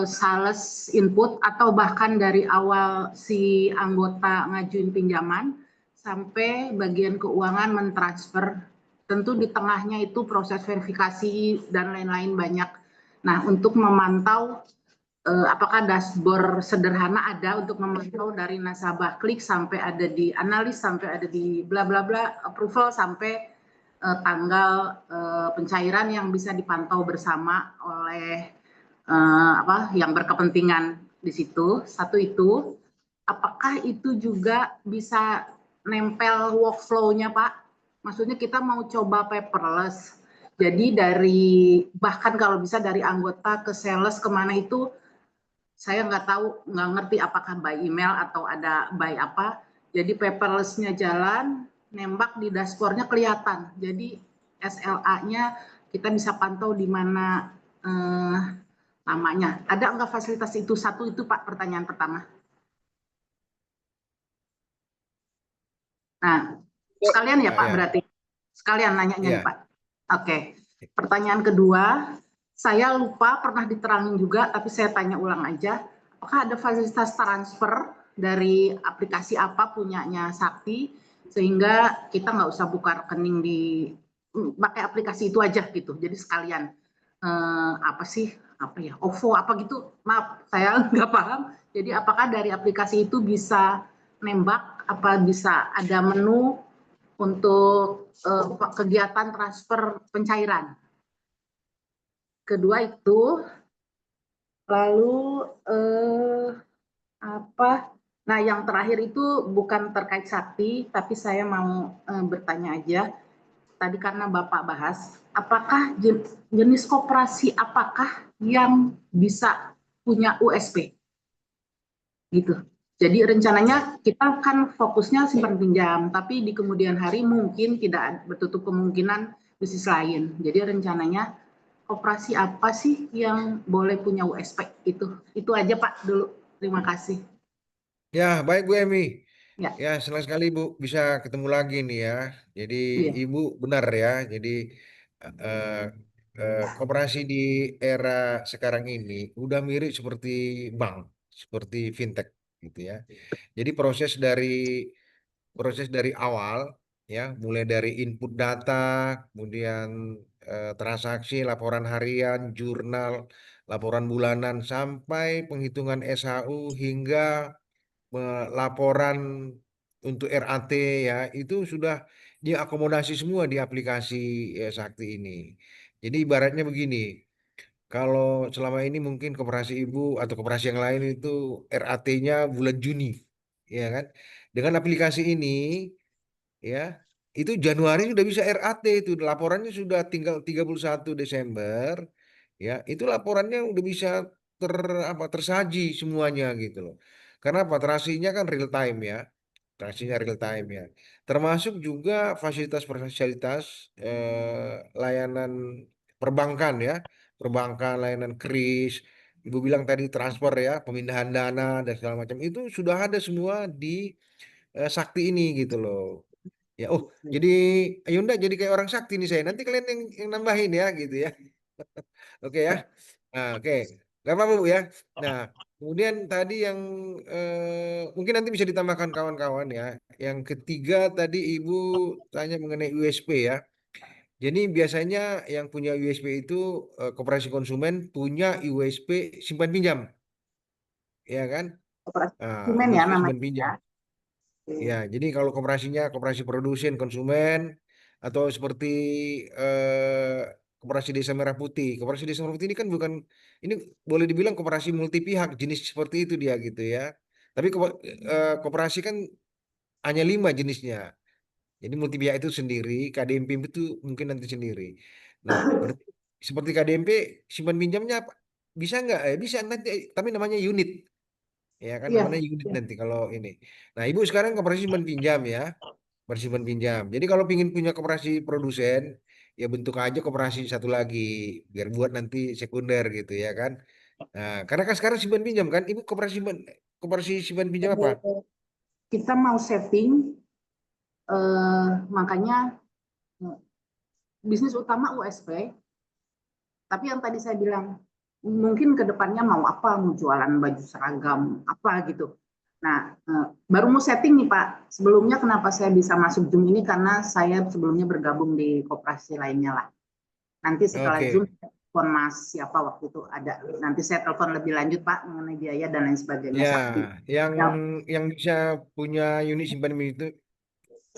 sales input atau bahkan dari awal si anggota ngajuin pinjaman sampai bagian keuangan mentransfer. Tentu di tengahnya itu proses verifikasi dan lain-lain banyak. Nah, untuk memantau apakah dashboard sederhana ada untuk memantau dari nasabah klik sampai ada di analis sampai ada di bla bla bla approval sampai tanggal pencairan yang bisa dipantau bersama oleh yang berkepentingan di situ. Satu itu, apakah itu juga bisa nempel workflow-nya Pak? Maksudnya kita mau coba paperless. Jadi bahkan kalau bisa dari anggota ke sales kemana itu saya nggak ngerti apakah by email atau ada by apa. Jadi paperless-nya jalan, nembak di dashboard-nya kelihatan. Jadi SLA-nya kita bisa pantau di mana namanya. Ada nggak fasilitas itu? Satu itu Pak, pertanyaan pertama. Nah, sekalian ya Pak Ya. berarti. Sekalian nanyanya nih Ya. Pak. Oke. Pertanyaan kedua, saya lupa pernah diterangin juga, tapi saya tanya ulang aja. Apakah ada fasilitas transfer dari aplikasi apa punyanya Sakti, sehingga kita nggak usah buka rekening pakai aplikasi itu aja gitu. Jadi sekalian OVO apa gitu, maaf saya nggak paham. Jadi apakah dari aplikasi itu bisa nembak, apa bisa ada menu untuk kegiatan transfer pencairan. Kedua itu, lalu nah yang terakhir itu bukan terkait Sakti, tapi saya mau bertanya aja. Tadi karena Bapak bahas, apakah jenis koperasi apakah yang bisa punya USP? Gitu. Jadi rencananya kita kan fokusnya simpan pinjam, tapi di kemudian hari mungkin tidak bertutup kemungkinan bisnis lain. Jadi rencananya koperasi apa sih yang boleh punya USP itu? Itu aja Pak dulu. Terima kasih. Ya, baik Bu Emi. Ya, Ya, senang sekali Bu bisa ketemu lagi nih ya. Jadi iya. Ibu benar ya. Jadi eh, koperasi di era sekarang ini udah mirip seperti bank, seperti fintech gitu ya. Jadi proses dari awal ya, mulai dari input data, kemudian transaksi, laporan harian, jurnal, laporan bulanan sampai penghitungan SHU hingga laporan untuk RAT ya itu sudah diakomodasi semua di aplikasi Sakti ini. Jadi ibaratnya begini, kalau selama ini mungkin koperasi ibu atau koperasi yang lain itu RAT-nya bulan Juni, ya kan? Dengan aplikasi ini ya itu Januari sudah bisa RAT, itu laporannya sudah tinggal 31 Desember ya itu laporannya udah bisa tersaji semuanya gitu loh, karena apa, transaksinya kan real time ya, transaksinya real time ya, termasuk juga fasilitas-fasilitas layanan perbankan ya, perbankan, layanan kris, ibu bilang tadi transfer ya, pemindahan dana dan segala macam itu sudah ada semua di Sakti ini gitu loh. Ya, oh, jadi Yunda jadi kayak orang sakti nih saya. Nanti kalian yang nambahin ya, gitu ya. Oke ya. Nah, oke. Gak apa-apa Bu ya. Nah, kemudian tadi yang mungkin nanti bisa ditambahkan kawan-kawan ya. Yang ketiga tadi Ibu tanya mengenai USP ya. Jadi biasanya yang punya USP itu koperasi konsumen punya USP simpan pinjam, ya kan? Koperasi Nah, konsumen ya USP namanya. simpan pinjam. Ya, Oke. jadi kalau koperasinya koperasi produsen konsumen atau seperti eh, koperasi Desa Merah Putih. Koperasi Desa Merah Putih ini kan bukan, ini boleh dibilang koperasi multi pihak, jenis seperti itu dia gitu ya. Tapi koperasi kan hanya 5 jenisnya. Jadi multi pihak itu sendiri, KDMP itu mungkin nanti sendiri. Nah, berarti seperti KDMP simpan pinjamnya apa? Bisa nggak? Bisa nanti, tapi namanya unit. Ya kan Iya, namanya unit nanti kalau ini. Nah, Ibu sekarang koperasi simpan pinjam ya. Bersimpan pinjam. Jadi kalau ingin punya koperasi produsen, ya bentuk aja koperasi satu lagi biar buat nanti sekunder gitu ya kan. Nah, karena kan sekarang simpan pinjam kan, Ibu koperasi simpan pinjam apa? kita mau setting, makanya bisnis utama USP, tapi yang tadi saya bilang, mungkin ke depannya mau apa, mau jualan baju seragam, apa gitu. Nah, baru mau setting nih Pak. Sebelumnya kenapa saya bisa masuk Zoom ini, karena saya sebelumnya bergabung di koperasi lainnya lah. Nanti setelah Zoom, Oke. telepon Mas siapa waktu itu ada. Nanti saya telepon lebih lanjut Pak mengenai biaya dan lain sebagainya. Ya, Sakti. yang Ya, yang bisa punya unit simpan pinjam itu,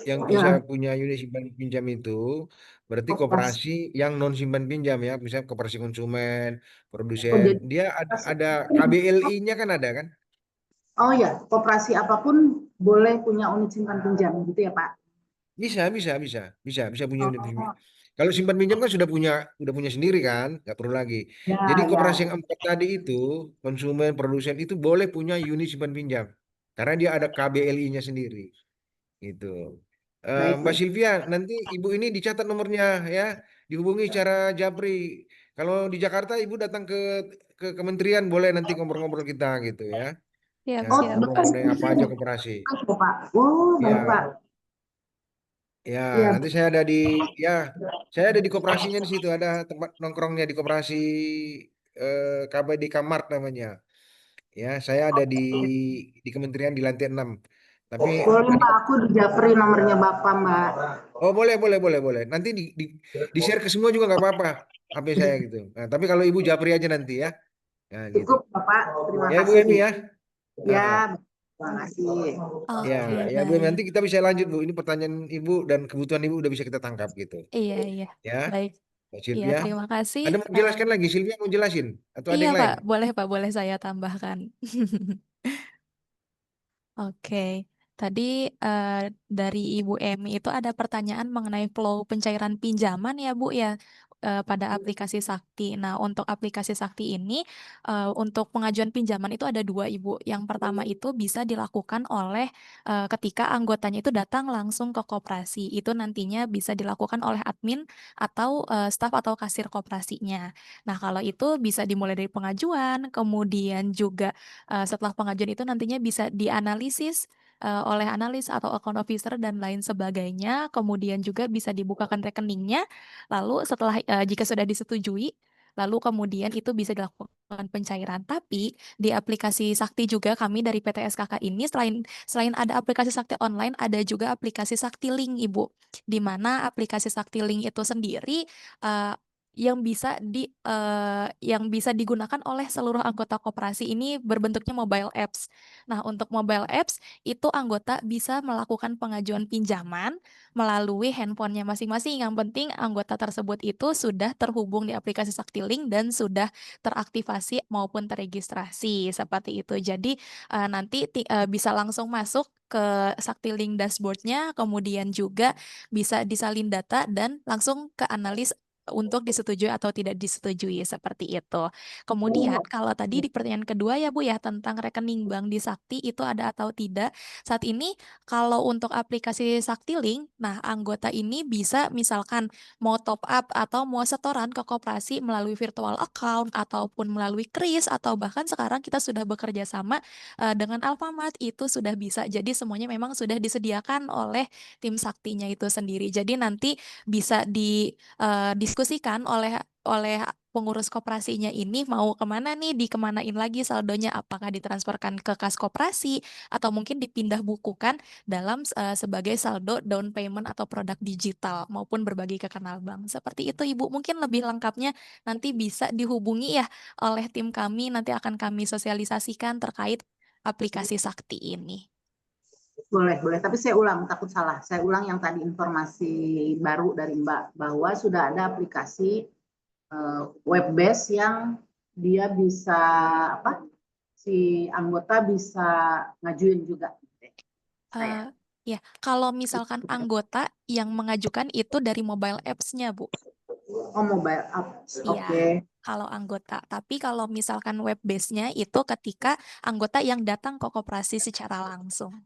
yang bisa ya, punya unit simpan pinjam itu berarti koperasi. koperasi yang non simpan pinjam ya, misalnya koperasi konsumen, Oh, produsen, jadi dia koperasi. ada KBLI-nya kan ada kan? Oh ya, koperasi apapun boleh punya unit simpan pinjam gitu ya Pak? Bisa, bisa, bisa, bisa punya unit pinjam. Oh, Kalau simpan pinjam kan sudah punya sendiri kan, nggak perlu lagi. Jadi ya, koperasi ya. yang 4 tadi itu, konsumen, produsen itu boleh punya unit simpan pinjam, karena dia ada KBLI-nya sendiri, gitu. Baik. Mbak Sylvia, nanti Ibu ini dicatat nomornya ya, dihubungi secara Japri. Kalau di Jakarta Ibu datang ke kementerian boleh nanti ngobrol-ngobrol kita gitu ya. Ya, Siap, Oh, siap. ngobrol bekas mengenai apa aja koperasi. Pak. Oh, baik Pak. Ya, ya, Iya, nanti ya, saya ada di koperasinya di situ, ada tempat nongkrongnya di koperasi KBD Kamart namanya. Ya, saya ada di kementerian di lantai 6. Tapi boleh ada Mbak, aku di Japri nomornya Bapak Mbak. oh boleh boleh boleh boleh. Nanti di share ke semua juga nggak apa-apa. HP saya gitu. Nah, tapi kalau Ibu Japri aja nanti ya. Nah, gitu. Cukup Bapak, terima Ya Ibu kasih. Emi ya. Ya, Heeh. terima kasih. Ya, Oke, ya Bu Emi, baik. nanti kita bisa lanjut Bu. Ini pertanyaan Ibu dan kebutuhan Ibu udah bisa kita tangkap gitu. Iya, iya. Ya, Baik. Mbak Iya, Sylvia. terima kasih. Ada mau menjelaskan lagi? Sylvia mau jelasin? Atau ada Iya, yang lain? Pak, boleh saya tambahkan. Oke, tadi eh, dari Ibu Emi itu ada pertanyaan mengenai flow pencairan pinjaman ya Bu ya. pada aplikasi Sakti. Nah, untuk aplikasi Sakti ini untuk pengajuan pinjaman itu ada dua, Ibu. Yang pertama itu bisa dilakukan oleh ketika anggotanya itu datang langsung ke koperasi. Itu nantinya bisa dilakukan oleh admin atau staf atau kasir koperasinya. Nah, kalau itu bisa dimulai dari pengajuan, kemudian juga setelah pengajuan itu nantinya bisa dianalisis oleh analis atau account officer dan lain sebagainya. Kemudian juga bisa dibukakan rekeningnya. Lalu setelah jika sudah disetujui, lalu kemudian itu bisa dilakukan pencairan. Tapi di aplikasi Sakti juga kami dari PT SKK ini selain ada aplikasi Sakti online, ada juga aplikasi Sakti Link, Ibu. Di mana aplikasi Sakti Link itu sendiri eh, yang bisa digunakan oleh seluruh anggota koperasi ini berbentuknya mobile apps. Nah, untuk mobile apps itu anggota bisa melakukan pengajuan pinjaman melalui handphonenya masing-masing. Yang penting anggota tersebut itu sudah terhubung di aplikasi Saktilink dan sudah teraktivasi maupun terregistrasi seperti itu. Jadi bisa langsung masuk ke Saktilink dashboardnya, kemudian juga bisa disalin data dan langsung ke analis untuk disetujui atau tidak disetujui seperti itu. Kemudian kalau tadi di pertanyaan kedua ya Bu ya tentang rekening bank di Sakti itu ada atau tidak. Saat ini kalau untuk aplikasi Saktilink, nah anggota ini bisa misalkan mau top up atau mau setoran ke koperasi melalui virtual account ataupun melalui KRIS atau bahkan sekarang kita sudah bekerja sama dengan Alfamart itu sudah bisa. Jadi semuanya memang sudah disediakan oleh tim Saktinya itu sendiri. Jadi nanti bisa didiskusikan oleh pengurus koperasinya ini mau kemana nih, dikemanain lagi saldonya, apakah ditransferkan ke kas koperasi atau mungkin dipindah bukukan dalam sebagai saldo down payment atau produk digital maupun berbagi ke kanal bank. Seperti itu Ibu, mungkin lebih lengkapnya nanti bisa dihubungi ya oleh tim kami, nanti akan kami sosialisasikan terkait aplikasi Sakti ini. Boleh, boleh. Tapi saya ulang, takut salah. Saya ulang yang tadi informasi baru dari Mbak, bahwa sudah ada aplikasi web base yang dia bisa si anggota bisa ngajuin juga. Saya. Ya, kalau misalkan anggota yang mengajukan itu dari mobile apps-nya, Bu. Oh, mobile apps. Iya, Oke. kalau anggota. Tapi kalau misalkan web base-nya itu ketika anggota yang datang ke koperasi secara langsung.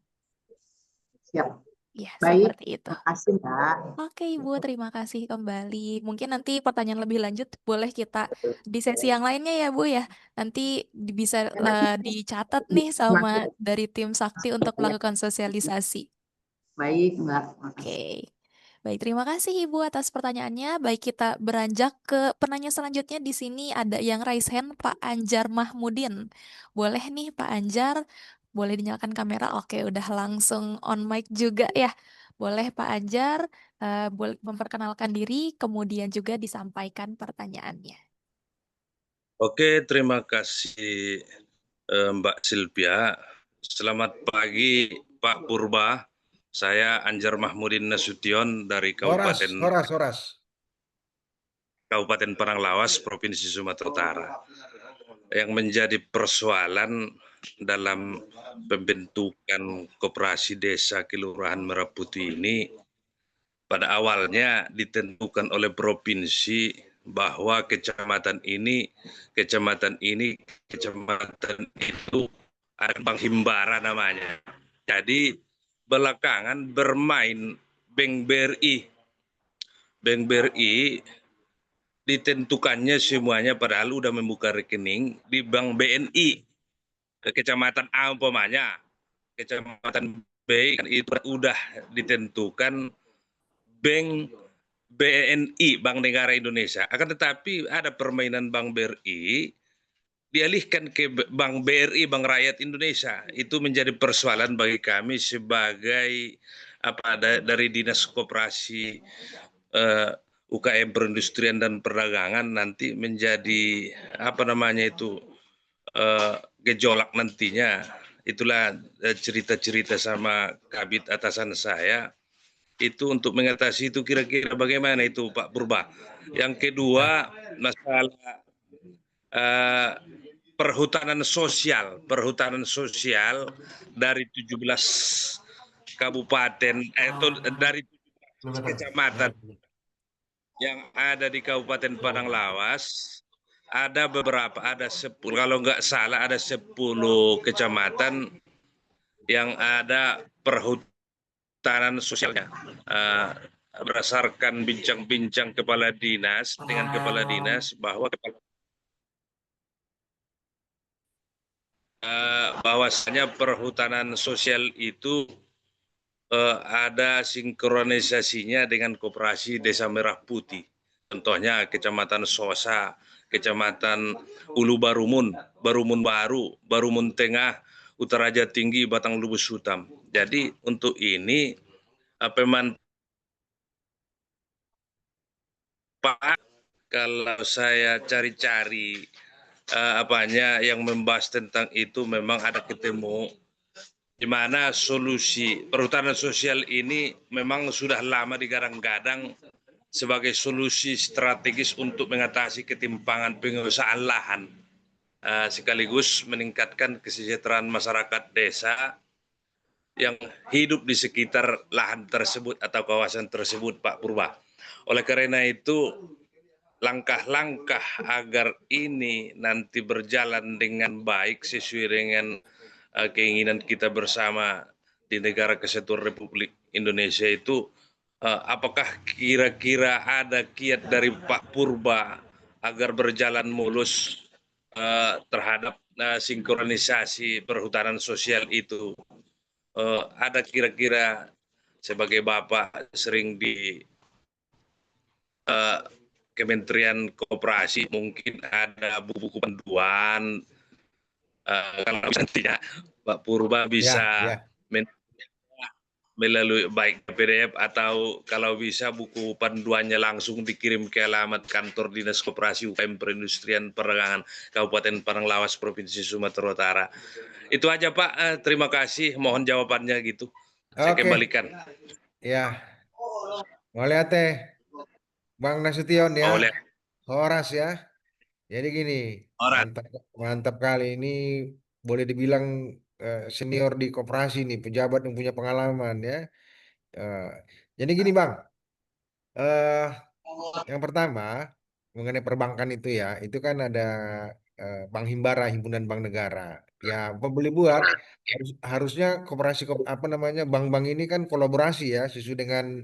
Siap. Ya, Baik. seperti itu. Terima kasih, Mbak. Oke, Ibu, terima kasih kembali. Mungkin nanti pertanyaan lebih lanjut boleh kita di sesi yang lainnya ya, Bu ya. Nanti bisa dicatat nih sama dari tim Sakti untuk melakukan sosialisasi. Baik, Mbak. Terima kasih. Oke. Baik, terima kasih Ibu atas pertanyaannya. Baik, kita beranjak ke penanya selanjutnya. Di sini ada yang raise hand, Pak Anjar Mahmudin. Boleh nih Pak Anjar, boleh dinyalakan kamera. Oke, udah langsung on mic juga ya. Boleh Pak Anjar, boleh memperkenalkan diri, kemudian juga disampaikan pertanyaannya. Oke, terima kasih Mbak Silvia. Selamat pagi Pak Purba. Saya Anjar Mahmudin Nasution dari Kabupaten Paranglawas, Provinsi Sumatera Utara. Yang menjadi persoalan dalam pembentukan koperasi desa Kelurahan Merah Putih ini pada awalnya ditentukan oleh provinsi bahwa kecamatan itu ada bank himbara namanya. Jadi belakangan bermain Bank BRI. Bank BRI ditentukannya semuanya padahal udah membuka rekening di Bank BNI. Kecamatan A umpamanya, Kecamatan B kan itu udah ditentukan Bank BNI, Bank Negara Indonesia. Akan tetapi ada permainan Bank BRI dialihkan ke Bank BRI, Bank Rakyat Indonesia. Itu menjadi persoalan bagi kami sebagai dari Dinas Koperasi UKM Perindustrian dan Perdagangan nanti menjadi gejolak nantinya. Itulah cerita-cerita sama kabit atasan saya. Itu untuk mengatasi itu kira-kira bagaimana itu Pak Purba. Yang kedua masalah perhutanan sosial dari 17 kabupaten dari 17 kecamatan yang ada di Kabupaten Padang Lawas, ada beberapa, ada 10, kalau nggak salah ada 10 kecamatan yang ada perhutanan sosialnya. Berdasarkan bincang-bincang kepala dinas dengan kepala dinas bahwasanya perhutanan sosial itu ada sinkronisasinya dengan koperasi Desa Merah Putih. Contohnya Kecamatan Sosa, Kecamatan Ulu Barumun, Barumun Baru, Barumun Tengah, Utaraja Tinggi, Batang Lubus Sutam. Jadi untuk ini pemanfaat, kalau saya cari-cari apanya yang membahas tentang itu, memang ada ketemu di mana solusi perhutanan sosial ini memang sudah lama digadang-gadang sebagai solusi strategis untuk mengatasi ketimpangan penguasaan lahan, sekaligus meningkatkan kesejahteraan masyarakat desa yang hidup di sekitar lahan tersebut atau kawasan tersebut, Pak Purba. Oleh karena itu, langkah-langkah agar ini nanti berjalan dengan baik sesuai dengan keinginan kita bersama di negara kesatuan Republik Indonesia itu, apakah kira-kira ada kiat dari Pak Purba agar berjalan mulus terhadap sinkronisasi perhutanan sosial itu? Ada kira-kira, sebagai Bapak sering di Kementerian Koperasi, mungkin ada buku-buku panduan, kalau nantinya Pak Purba bisa Ya. melalui baik PDF atau kalau bisa buku panduannya langsung dikirim ke alamat kantor Dinas Koperasi UKM Perindustrian Perdagangan Kabupaten Padang Lawas Provinsi Sumatera Utara. Itu aja Pak, terima kasih, mohon jawabannya gitu. Saya Oke, kembalikan. ya. Boleh teh, Bang Nasution ya, Oleh Horas ya. Jadi gini, orang. mantap, mantap kali ini, boleh dibilang senior di koperasi nih, pejabat yang punya pengalaman ya. Eh, jadi gini Bang, eh yang pertama mengenai perbankan itu ya, itu kan ada Bank Himbara, Himpunan Bank Negara. Ya, apa boleh buat? Harusnya koperasi apa namanya bank-bank ini kan kolaborasi ya, sesuai dengan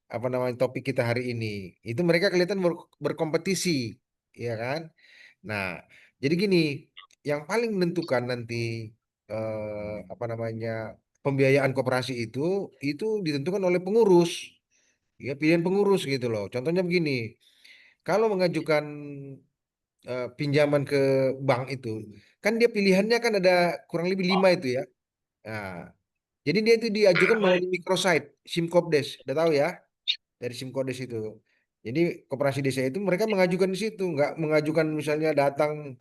apa namanya topik kita hari ini. Itu mereka kelihatan berkompetisi, ya kan? Nah, jadi gini, yang paling menentukan nanti apa namanya pembiayaan koperasi itu ditentukan oleh pengurus, ya pilihan pengurus gitu loh. Contohnya begini, kalau mengajukan pinjaman ke bank itu, kan dia pilihannya kan ada kurang lebih 5 itu ya. Nah, jadi dia itu diajukan melalui microsite, Simkopdes, udah tahu ya, dari Simkopdes itu. Jadi koperasi desa itu mereka mengajukan di situ, nggak mengajukan misalnya datang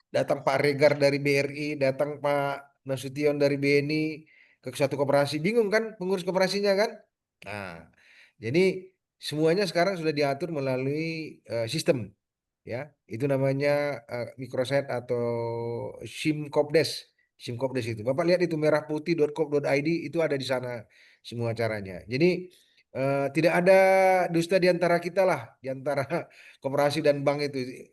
datang Pak Regar dari BRI, datang Pak Nasution dari BNI ke suatu koperasi, bingung kan pengurus koperasinya kan? Nah, jadi semuanya sekarang sudah diatur melalui sistem ya itu namanya microsite atau Simkopdes. Simkopdes itu Bapak lihat itu merahputih.co.id, itu ada di sana semua caranya. Jadi tidak ada dusta di antara kita lah, di antara koperasi dan bank itu.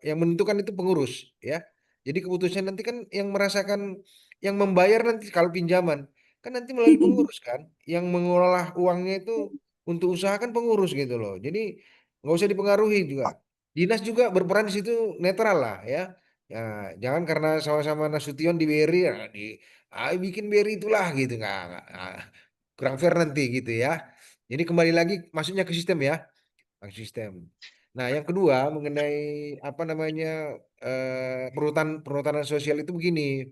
Yang menentukan itu pengurus ya. Jadi keputusan nanti kan yang merasakan, yang membayar nanti kalau pinjaman kan nanti melalui pengurus kan, yang mengelola uangnya itu untuk usaha kan pengurus gitu loh. Jadi nggak usah dipengaruhi juga. Dinas juga berperan di situ, netral lah ya. Ya, jangan karena sama-sama Nasution di BRI ya, bikin BRI itulah gitu nggak, kurang fair nanti gitu ya. Jadi kembali lagi masuknya ke sistem ya, ke sistem. Nah, yang kedua mengenai apa namanya perhutanan sosial itu begini,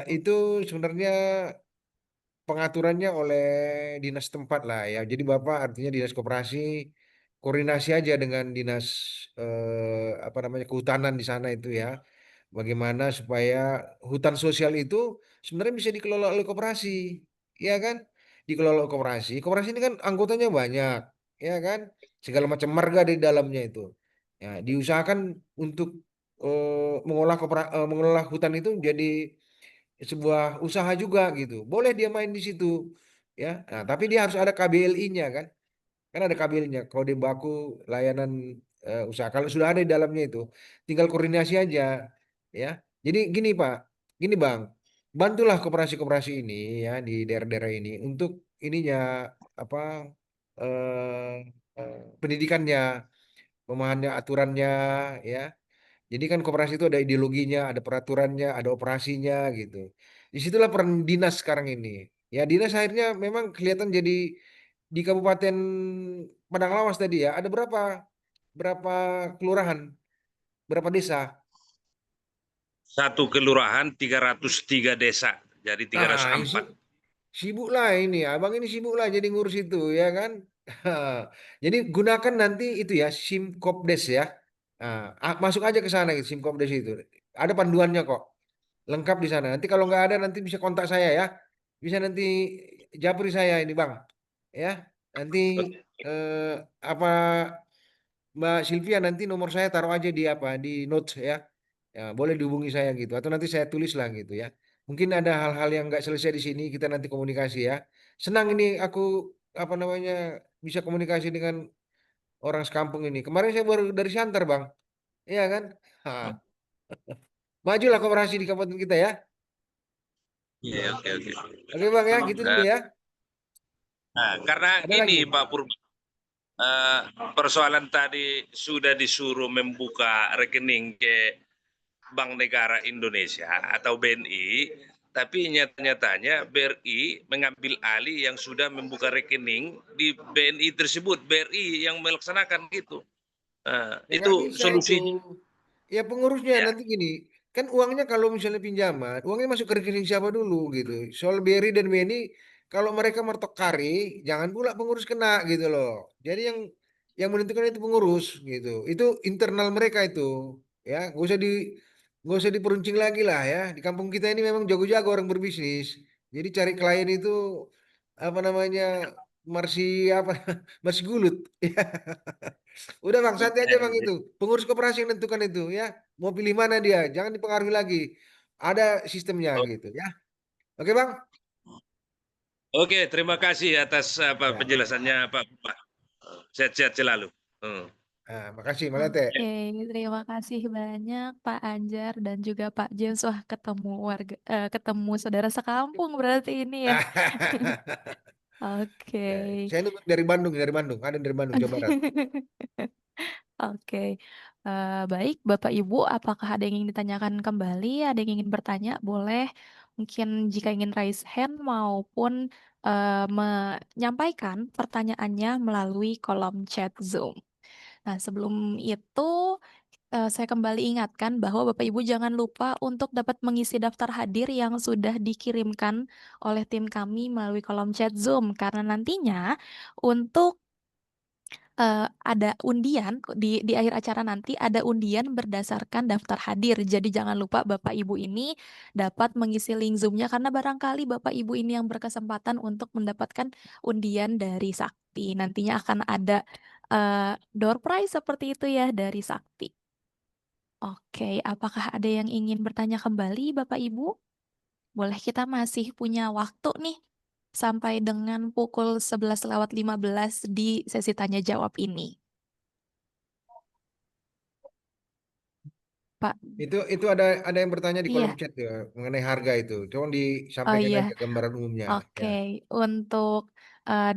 itu sebenarnya pengaturannya oleh dinas tempat lah ya. Jadi Bapak artinya dinas koperasi koordinasi aja dengan dinas apa namanya kehutanan di sana itu ya. Bagaimana supaya hutan sosial itu sebenarnya bisa dikelola oleh koperasi, ya kan? Dikelola oleh koperasi. Koperasi ini kan anggotanya banyak, ya kan? Segala macam marga di dalamnya itu. Ya, diusahakan untuk mengelola hutan itu jadi sebuah usaha juga gitu. Boleh dia main di situ, ya. Nah, tapi dia harus ada KBLI-nya kan. Kan ada kabelnya, kode baku layanan usaha. Kalau sudah ada di dalamnya itu, tinggal koordinasi aja, ya. Jadi gini Pak, gini Bang, bantulah koperasi-koperasi ini ya di daerah-daerah ini untuk ininya apa eh, pendidikannya, pemahamannya, aturannya, ya. Jadi kan koperasi itu ada ideologinya, ada peraturannya, ada operasinya gitu. Disitulah peran dinas sekarang ini. Ya dinas akhirnya memang kelihatan jadi di Kabupaten Padang Lawas tadi ya. Ada berapa kelurahan, berapa desa? Satu kelurahan 303 desa, jadi Nah, 304. sibuk lah ini, abang ini sibuk lah jadi ngurus itu ya kan. Jadi gunakan nanti itu ya Simkopdes ya. Nah, masuk aja ke sana gitu, Simkopdes itu. Ada panduannya kok. Lengkap di sana. Nanti kalau nggak ada nanti bisa kontak saya ya. Bisa nanti japri saya ini Bang. Ya. Nanti eh, apa Mbak Sylvia nanti nomor saya taruh aja di apa di notes ya. Ya, boleh dihubungi saya gitu atau nanti saya tulis lah gitu ya. Mungkin ada hal-hal yang nggak selesai di sini kita nanti komunikasi ya. Senang ini aku apa namanya bisa komunikasi dengan orang sekampung ini. Kemarin saya baru dari Siantar, Bang. Iya kan? Ha. Majulah koperasi di kabupaten kita ya. Iya, oke, oke. Oke Bang ya, gitu dulu ya. Nah, karena Ada gini lagi? Pak Purba, eh, persoalan tadi sudah disuruh membuka rekening ke Bank Negara Indonesia atau BNI, tapi nyata-nyatanya BRI mengambil alih yang sudah membuka rekening di BNI tersebut, BRI yang melaksanakan gitu. Ya nggak Itu bisa itu. solusinya. Ya pengurusnya Ya, nanti gini, kan uangnya kalau misalnya pinjaman, uangnya masuk ke rekening siapa dulu gitu. Soal BRI dan BNI, kalau mereka mertok kari, jangan pula pengurus kena gitu loh. Jadi yang menentukan itu pengurus gitu. Itu internal mereka itu, ya nggak usah diperuncing lagi lah ya. Di kampung kita ini memang jago-jago orang berbisnis. Jadi cari klien itu apa namanya marsi apa marsi gulut. Udah Bang, santai aja Bang itu. Pengurus koperasi yang tentukan itu ya. Mau pilih mana dia, jangan dipengaruhi lagi. Ada sistemnya gitu ya. Oke Bang? oke, terima kasih atas apa Ya. penjelasannya Pak Purba. Sehat-sehat selalu. Hmm. Nah, makasih Malete. Oke, terima kasih banyak Pak Anjar dan juga Pak James. Wah, ketemu saudara sekampung berarti ini ya. Oke. Ya, saya ini dari Bandung, Ada yang dari Bandung, Jawa Barat. Oke. Baik, Bapak Ibu, apakah ada yang ingin ditanyakan kembali? Ada yang ingin bertanya? Boleh. Mungkin jika ingin raise hand maupun menyampaikan pertanyaannya melalui kolom chat Zoom. Nah, sebelum itu saya kembali ingatkan bahwa Bapak Ibu jangan lupa untuk dapat mengisi daftar hadir yang sudah dikirimkan oleh tim kami melalui kolom chat Zoom karena nantinya untuk ada undian di akhir acara nanti ada undian berdasarkan daftar hadir. Jadi jangan lupa Bapak Ibu ini dapat mengisi link Zoom-nya karena barangkali Bapak Ibu ini yang berkesempatan untuk mendapatkan undian dari Sakti. Nantinya akan ada door prize seperti itu ya dari Sakti. Oke, apakah ada yang ingin bertanya kembali Bapak Ibu? Boleh, kita masih punya waktu nih sampai dengan pukul 11:15 di sesi tanya jawab ini. Pak, Itu ada yang bertanya di kolom iya. chat ya mengenai harga itu. Coba Oh disampaikan iya, aja gambaran umumnya oke. ya. Untuk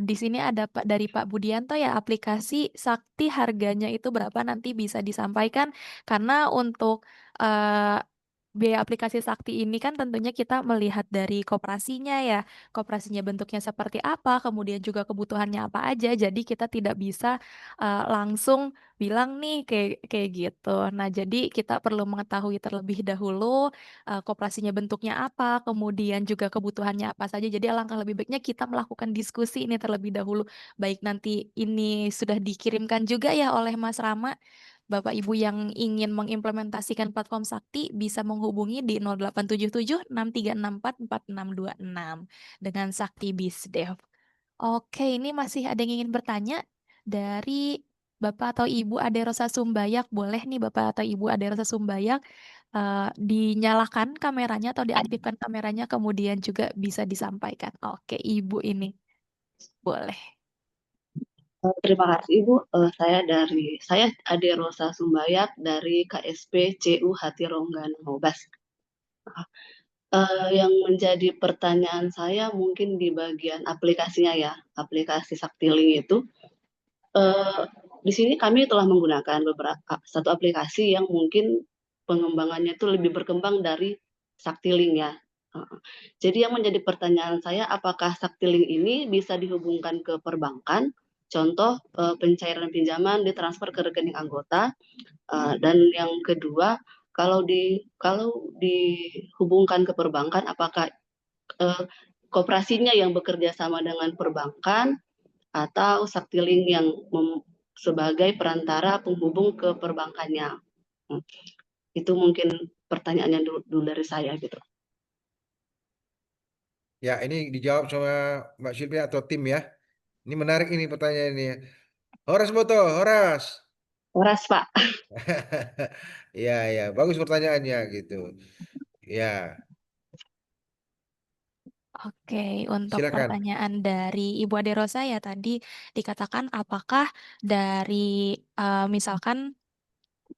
di sini ada Pak dari Pak Budianto ya, aplikasi Sakti harganya itu berapa nanti bisa disampaikan karena untuk eh, biaya aplikasi Sakti ini kan tentunya kita melihat dari koperasinya ya, koperasinya bentuknya seperti apa, kemudian juga kebutuhannya apa aja. Jadi kita tidak bisa langsung bilang nih kayak kayak gitu. Nah, jadi kita perlu mengetahui terlebih dahulu koperasinya bentuknya apa, kemudian juga kebutuhannya apa saja. Jadi alangkah lebih baiknya kita melakukan diskusi ini terlebih dahulu. Baik nanti ini sudah dikirimkan juga ya oleh Mas Rama. Bapak Ibu yang ingin mengimplementasikan platform Sakti bisa menghubungi di 0877 6364 4626 dengan Sakti Bisdev. Oke, ini masih ada yang ingin bertanya dari Bapak atau Ibu Ade Rosa Sumbayak. Boleh nih Bapak atau Ibu Ade Rosa Sumbayak dinyalakan kameranya atau diaktifkan kameranya kemudian juga bisa disampaikan. Oke, Ibu ini boleh. Terima kasih Ibu. Saya Ade Rosa Sumbayat dari KSP CU Hatirongan Mobas. Yang menjadi pertanyaan saya mungkin di bagian aplikasinya ya, aplikasi Saktiling itu. Eh, di sini kami telah menggunakan satu aplikasi yang mungkin pengembangannya itu lebih berkembang dari Saktiling ya. Jadi yang menjadi pertanyaan saya, apakah Saktiling ini bisa dihubungkan ke perbankan? Contoh pencairan pinjaman ditransfer ke rekening anggota. Dan yang kedua, kalau dihubungkan ke perbankan, apakah eh, koperasinya yang bekerja sama dengan perbankan atau Saktiling yang sebagai perantara penghubung ke perbankannya? Hmm, Itu mungkin pertanyaannya dulu dari saya gitu. Ya, ini dijawab sama Mbak Sylvia atau tim ya. Ini menarik ini pertanyaan ini ya. Horas Boto, Horas. Horas Pak. Ya, ya, bagus pertanyaannya gitu. Ya, Oke, untuk silakan. pertanyaan dari Ibu Ade Rosa ya tadi dikatakan apakah dari misalkan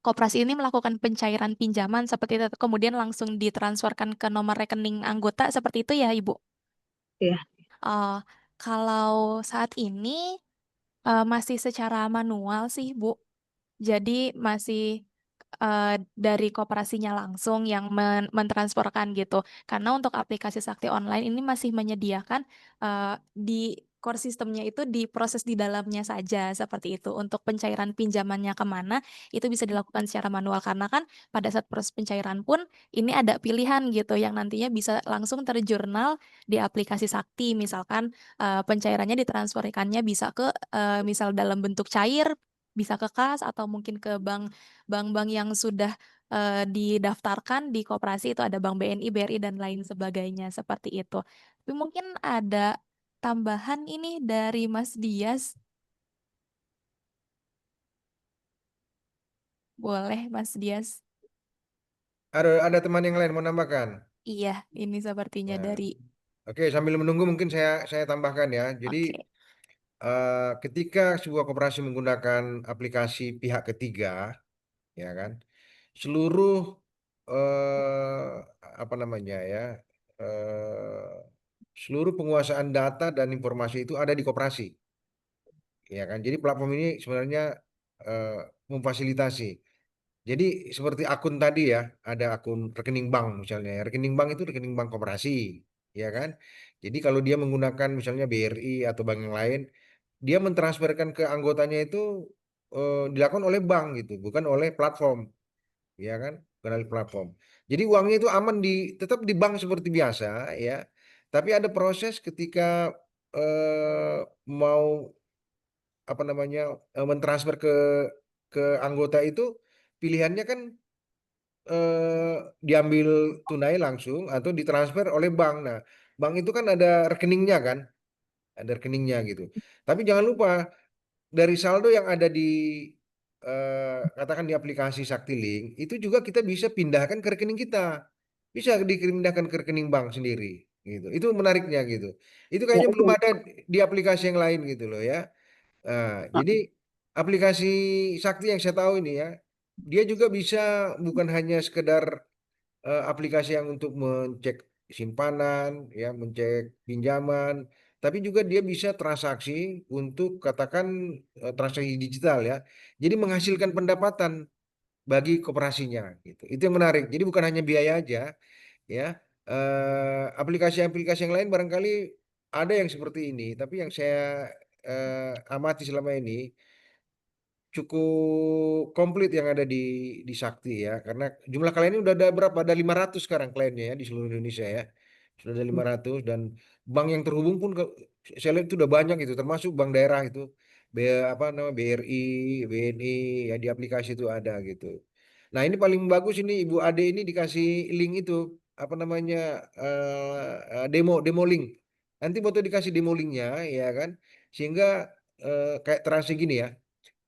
koperasi ini melakukan pencairan pinjaman seperti itu kemudian langsung ditransferkan ke nomor rekening anggota seperti itu ya Ibu? Iya. Eh, kalau saat ini masih secara manual sih Bu. Jadi masih dari koperasinya langsung yang mentransferkan gitu. Karena untuk aplikasi Sakti Online ini masih menyediakan di core sistemnya itu diproses di dalamnya saja seperti itu. Untuk pencairan pinjamannya kemana itu bisa dilakukan secara manual karena kan pada saat proses pencairan pun ini ada pilihan gitu yang nantinya bisa langsung terjurnal di aplikasi Sakti. Misalkan pencairannya ditransferkannya bisa ke misal dalam bentuk cair bisa ke kas atau mungkin ke bank-bank yang sudah didaftarkan di koperasi itu ada Bank BNI, BRI dan lain sebagainya seperti itu. Tapi mungkin ada tambahan ini dari Mas Dias. Boleh Mas Dias? Ada teman yang lain mau nambahkan? Iya, ini sepertinya Nah, dari oke, sambil menunggu mungkin saya tambahkan ya. Jadi oke. ketika sebuah koperasi menggunakan aplikasi pihak ketiga, ya kan, seluruh eh, apa namanya ya, eh, seluruh penguasaan data dan informasi itu ada di koperasi, ya kan. Jadi platform ini sebenarnya eh, memfasilitasi. Jadi seperti akun tadi ya, ada akun rekening bank misalnya. Rekening bank itu rekening bank koperasi, ya kan? Jadi kalau dia menggunakan misalnya BRI atau bank yang lain, dia mentransferkan ke anggotanya itu dilakukan oleh bank gitu, bukan oleh platform, ya kan? Bukan oleh platform. Jadi uangnya itu aman tetap di bank seperti biasa, ya. Tapi ada proses ketika mau apa namanya mentransfer ke anggota itu pilihannya kan diambil tunai langsung atau ditransfer oleh bank. Nah, bank itu kan ada rekeningnya kan, ada rekeningnya gitu. Tapi jangan lupa dari saldo yang ada di katakan di aplikasi Saktiling itu juga kita bisa pindahkan ke rekening kita, bisa dipindahkan ke rekening bank sendiri, gitu. Itu menariknya gitu. Itu Ya, kayaknya belum itu. ada di aplikasi yang lain gitu loh ya. Nah, jadi aplikasi Sakti yang saya tahu ini ya, dia juga bisa bukan hanya sekedar aplikasi yang untuk mencek simpanan, ya, mencek pinjaman, tapi juga dia bisa transaksi untuk katakan transaksi digital ya. Jadi menghasilkan pendapatan bagi koperasinya gitu. Itu yang menarik. Jadi bukan hanya biaya aja, ya. Aplikasi-aplikasi yang lain barangkali ada yang seperti ini, tapi yang saya amati selama ini cukup komplit yang ada di Sakti ya karena jumlah kliennya udah ada berapa, ada 500 sekarang kliennya ya di seluruh Indonesia ya, sudah ada 500 dan bank yang terhubung pun saya lihat itu udah banyak itu termasuk bank daerah itu apa namanya BRI, BNI ya di aplikasi itu ada gitu. Nah ini paling bagus ini Ibu Ade ini dikasih link itu apa namanya demo demo link, nanti foto dikasih demo linknya ya kan sehingga kayak transaksi gini ya.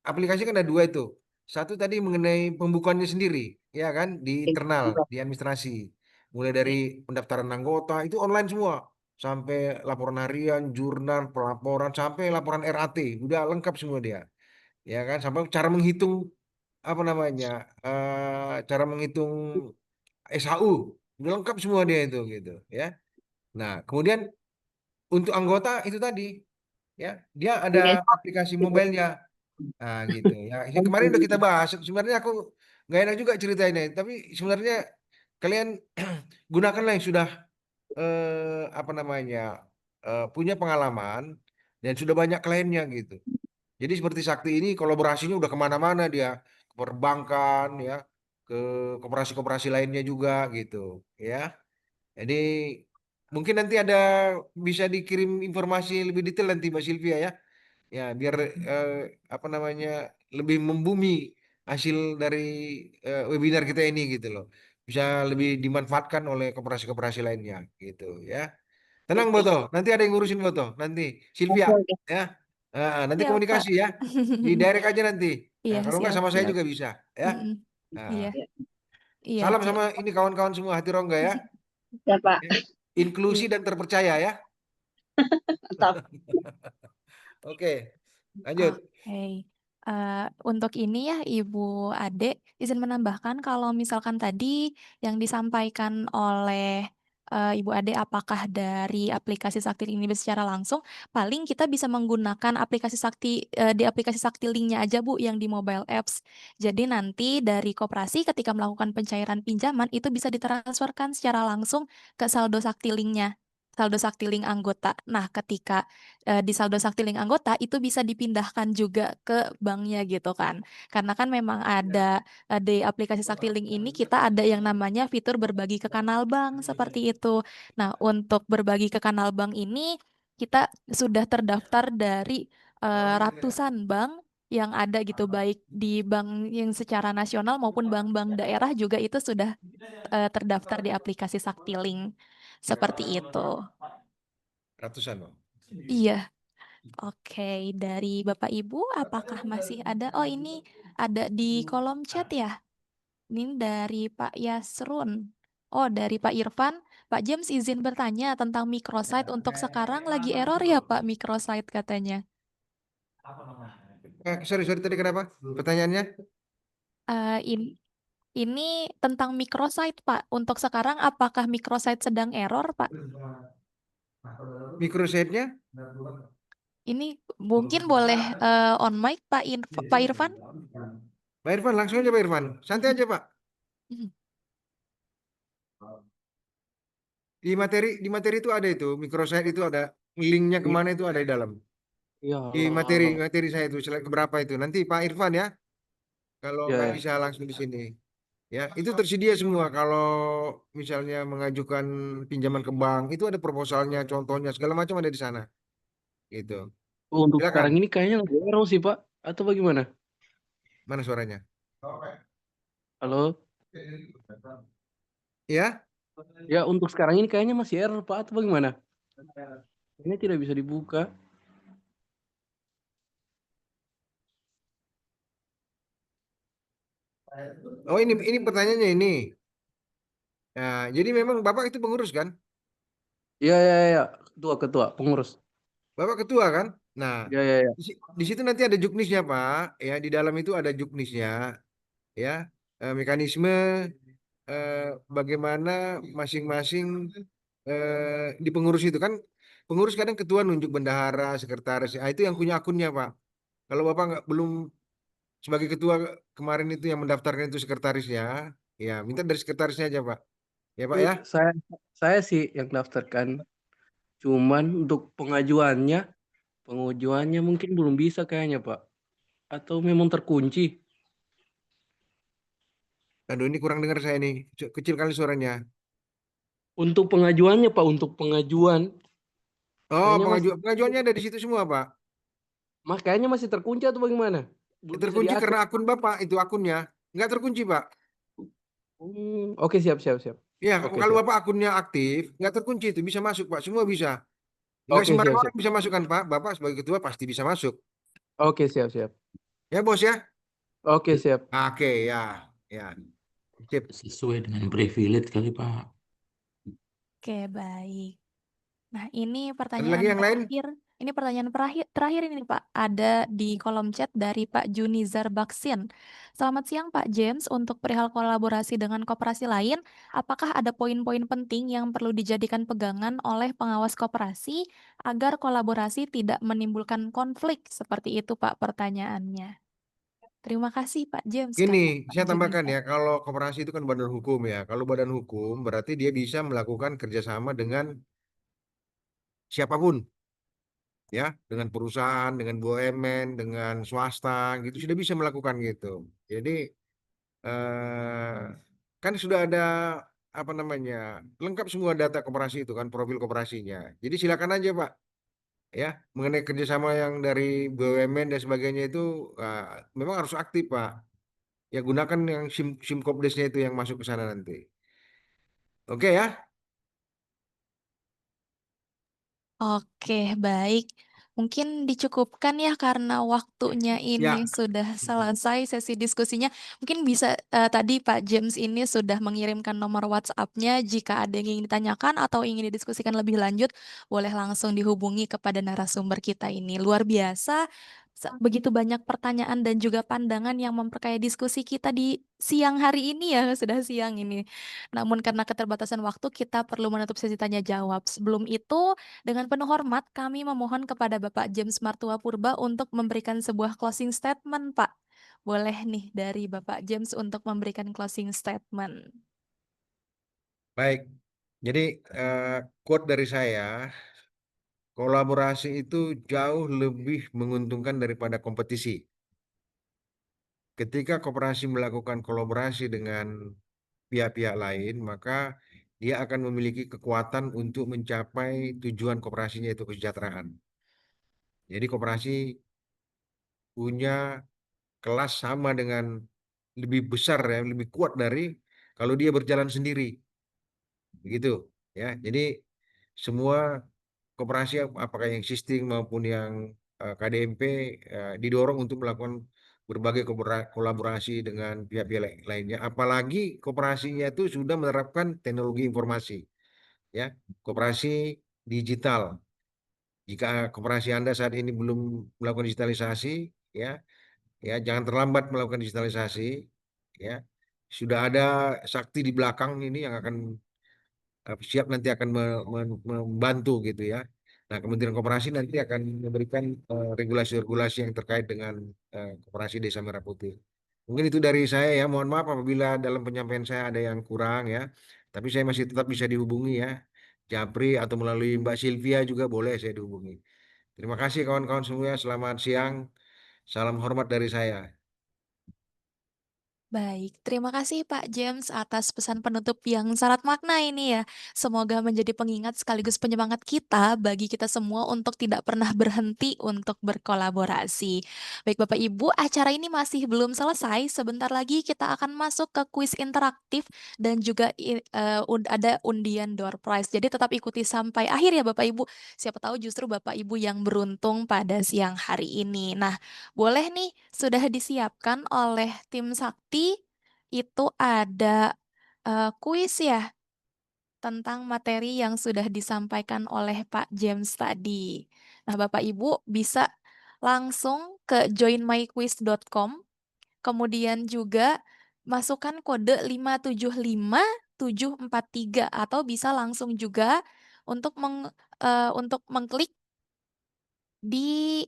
Aplikasi kan ada dua itu. Satu tadi mengenai pembukuannya sendiri, ya kan, di internal, di administrasi. Mulai dari pendaftaran anggota, itu online semua. sampai laporan harian, jurnal, pelaporan, sampai laporan RAT, udah lengkap semua dia. Ya kan, sampai cara menghitung apa namanya, cara menghitung SHU, udah lengkap semua dia itu gitu ya. Nah, kemudian untuk anggota itu tadi ya, dia ada Iya. aplikasi mobile-nya. Nah, gitu ya. Ini kemarin udah kita bahas. Sebenarnya aku nggak enak juga ceritainnya, tapi sebenarnya kalian gunakanlah yang sudah apa namanya, punya pengalaman dan sudah banyak kliennya gitu. Jadi seperti Sakti ini kolaborasinya udah kemana-mana dia, ke perbankan ya, ke koperasi-koperasi lainnya juga gitu ya. Jadi mungkin nanti ada bisa dikirim informasi lebih detail nanti Mbak Sylvia ya. Ya, biar apa namanya, lebih membumi hasil dari webinar kita ini gitu loh. Bisa lebih dimanfaatkan oleh koperasi-koperasi lainnya gitu ya. Tenang Oke. Boto, nanti ada yang ngurusin Boto, nanti Sylvia Oke, oke. ya. Nanti Siap, Pak. komunikasi ya, di direct aja nanti. Iya, Nah, kalau nggak siap, sama saya siap. juga bisa ya. Mm-mm. Iya, Nah, Ya, iya, salam Cek. sama ini kawan-kawan semua hati rongga ya. ya, Pak. Ya. Inklusi Iya. dan terpercaya ya. Mantap. Oke, lanjut. Oke. Untuk ini ya Ibu Ade, izin menambahkan kalau misalkan tadi yang disampaikan oleh Ibu Ade apakah dari aplikasi Sakti ini secara langsung, paling kita bisa menggunakan aplikasi Sakti di aplikasi Sakti Linknya aja Bu yang di mobile apps. Jadi nanti dari koperasi ketika melakukan pencairan pinjaman itu bisa ditransferkan secara langsung ke saldo Sakti Linknya, saldo Sakti Link anggota. Nah, ketika di saldo Saktiling anggota itu bisa dipindahkan juga ke banknya gitu kan. Karena kan memang ada di aplikasi Saktiling ini kita ada yang namanya fitur berbagi ke kanal bank seperti itu. Nah, untuk berbagi ke kanal bank ini kita sudah terdaftar dari ratusan bank yang ada gitu baik di bank yang secara nasional maupun bank-bank daerah juga itu sudah terdaftar di aplikasi Saktiling. Seperti itu. Ratusan Bang. Iya. Oke, dari Bapak Ibu, apakah masih ada? Oh, ini ada di kolom chat ya. Ini dari Pak Yasrun. Oh, dari Pak Irfan. Pak James izin bertanya tentang microsite untuk sekarang lagi error ya Pak microsite katanya. Sorry, sorry tadi kenapa? Pertanyaannya? In- ini tentang microsite Pak. Untuk sekarang apakah microsite sedang error Pak? Microsite-nya? Ini mungkin boleh on mic Pak Irfan? Pak Irfan, langsung aja Pak Irfan. Santai aja Pak. Di materi itu ada itu, microsite itu ada, linknya kemana itu ada di dalam. Iya, Di halo, materi halo. materi saya itu slide keberapa itu. Nanti Pak Irfan ya, kalau Ya, nggak ya. bisa langsung di sini. Ya, itu tersedia semua. Kalau misalnya mengajukan pinjaman ke bank, itu ada proposalnya, contohnya, segala macam ada di sana. Gitu. Oh, untuk Silakan. sekarang ini kayaknya lagi error sih, Pak. Atau bagaimana? Mana suaranya? Halo? Ya? Ya, untuk sekarang ini kayaknya masih error, Pak. Atau bagaimana? Ini tidak bisa dibuka. Oh, ini pertanyaannya ini. Nah, jadi memang Bapak itu pengurus kan? Ya, ya, ya. Ketua, ketua, pengurus. Bapak ketua kan? Nah, Ya, ya, ya. di situ nanti ada juknisnya Pak. Ya, di dalam itu ada juknisnya. Ya, mekanisme eh, bagaimana masing-masing di pengurus itu kan. Pengurus kadang ketua nunjuk bendahara, sekretaris. Ah, itu yang punya akunnya Pak. Kalau Bapak nggak belum sebagai ketua kemarin itu yang mendaftarkan itu sekretarisnya, ya minta dari sekretarisnya aja Pak. Ya Pak ya. Saya sih yang daftarkan. Cuman untuk pengajuannya mungkin belum bisa kayaknya, Pak. Atau memang terkunci. Aduh, ini kurang dengar saya nih. Kecil kali suaranya. Untuk pengajuannya, Pak, untuk pengajuan Oh, kayaknya masih pengajuannya ada di situ semua, Pak. kayaknya masih terkunci atau bagaimana? Belum bisa Terkunci diakses. karena akun Bapak, itu akunnya. Nggak terkunci, Pak. Oke, siap, siap, siap. Ya, Oke, kalau siap. Bapak akunnya aktif, nggak terkunci itu. Bisa masuk, Pak. Semua bisa. Nggak Oke, sembarang siap, siap. orang bisa masukkan, Pak. Bapak sebagai ketua pasti bisa masuk. Oke, siap, siap. Ya, Bos ya? Oke, siap. Oke, ya. Ya. Sip. Sesuai dengan privilege kali Pak. Oke, baik. Nah, ini Ada lagi pertanyaan yang lain? terakhir. Ini pertanyaan terakhir ini Pak. Ada di kolom chat dari Pak Junizar Baksin. Selamat siang Pak James. Untuk perihal kolaborasi dengan koperasi lain, apakah ada poin-poin penting yang perlu dijadikan pegangan oleh pengawas koperasi agar kolaborasi tidak menimbulkan konflik? Seperti itu Pak pertanyaannya. Terima kasih Pak James, Gini, kata Pak saya tambahkan Junizar. ya, kalau koperasi itu kan badan hukum ya. Kalau badan hukum berarti dia bisa melakukan kerjasama dengan siapapun, ya, dengan perusahaan, dengan BUMN, dengan swasta, gitu sudah bisa melakukan gitu. Jadi eh, kan sudah ada apa namanya, lengkap semua data koperasi itu kan, profil koperasinya. Jadi silakan aja Pak, ya, mengenai kerjasama yang dari BUMN dan sebagainya itu memang harus aktif Pak. Ya gunakan yang SIM Kopdesnya itu yang masuk ke sana nanti. Oke ya. Oke, baik. Mungkin dicukupkan ya karena waktunya ini Ya. sudah selesai sesi diskusinya. Mungkin bisa tadi Pak James ini sudah mengirimkan nomor WhatsApp-nya jika ada yang ingin ditanyakan atau ingin didiskusikan lebih lanjut, boleh langsung dihubungi kepada narasumber kita ini. Luar biasa, begitu banyak pertanyaan dan juga pandangan yang memperkaya diskusi kita di siang hari ini ya, sudah siang ini. Namun karena keterbatasan waktu, kita perlu menutup sesi tanya jawab. Sebelum itu, dengan penuh hormat, kami memohon kepada Bapak James Martua Purba untuk memberikan sebuah closing statement, Pak. Boleh nih dari Bapak James untuk memberikan closing statement. Baik. Jadi quote dari saya, kolaborasi itu jauh lebih menguntungkan daripada kompetisi. Ketika koperasi melakukan kolaborasi dengan pihak-pihak lain, maka dia akan memiliki kekuatan untuk mencapai tujuan koperasinya itu kesejahteraan. Jadi koperasi punya kelas sama dengan lebih besar ya, lebih kuat dari kalau dia berjalan sendiri. Begitu ya. Jadi semua koperasi apakah yang existing maupun yang KDMP didorong untuk melakukan berbagai kolaborasi dengan pihak-pihak lainnya. Apalagi koperasinya itu sudah menerapkan teknologi informasi, ya, koperasi digital. Jika koperasi Anda saat ini belum melakukan digitalisasi, ya, ya jangan terlambat melakukan digitalisasi, ya. Sudah ada sakti di belakang ini yang akan siap nanti akan membantu gitu ya. Nah, Kementerian Koperasi nanti akan memberikan regulasi-regulasi yang terkait dengan Koperasi Desa Merah Putih. Mungkin itu dari saya ya. Mohon maaf apabila dalam penyampaian saya ada yang kurang ya. Tapi saya masih tetap bisa dihubungi ya. Japri atau melalui Mbak Sylvia juga boleh saya dihubungi. Terima kasih kawan-kawan semua. Selamat siang. Salam hormat dari saya. Baik, terima kasih Pak James atas pesan penutup yang syarat makna ini ya. Semoga menjadi pengingat sekaligus penyemangat kita bagi kita semua untuk tidak pernah berhenti untuk berkolaborasi. Baik Bapak Ibu, acara ini masih belum selesai. Sebentar lagi kita akan masuk ke kuis interaktif dan juga ada undian door prize. Jadi tetap ikuti sampai akhir ya Bapak Ibu. Siapa tahu justru Bapak Ibu yang beruntung pada siang hari ini. Nah, boleh nih, sudah disiapkan oleh tim Sakti, itu ada kuis ya tentang materi yang sudah disampaikan oleh Pak James tadi. Nah, Bapak Ibu bisa langsung ke joinmyquiz.com, kemudian juga masukkan kode 575743 atau bisa langsung juga untuk mengklik di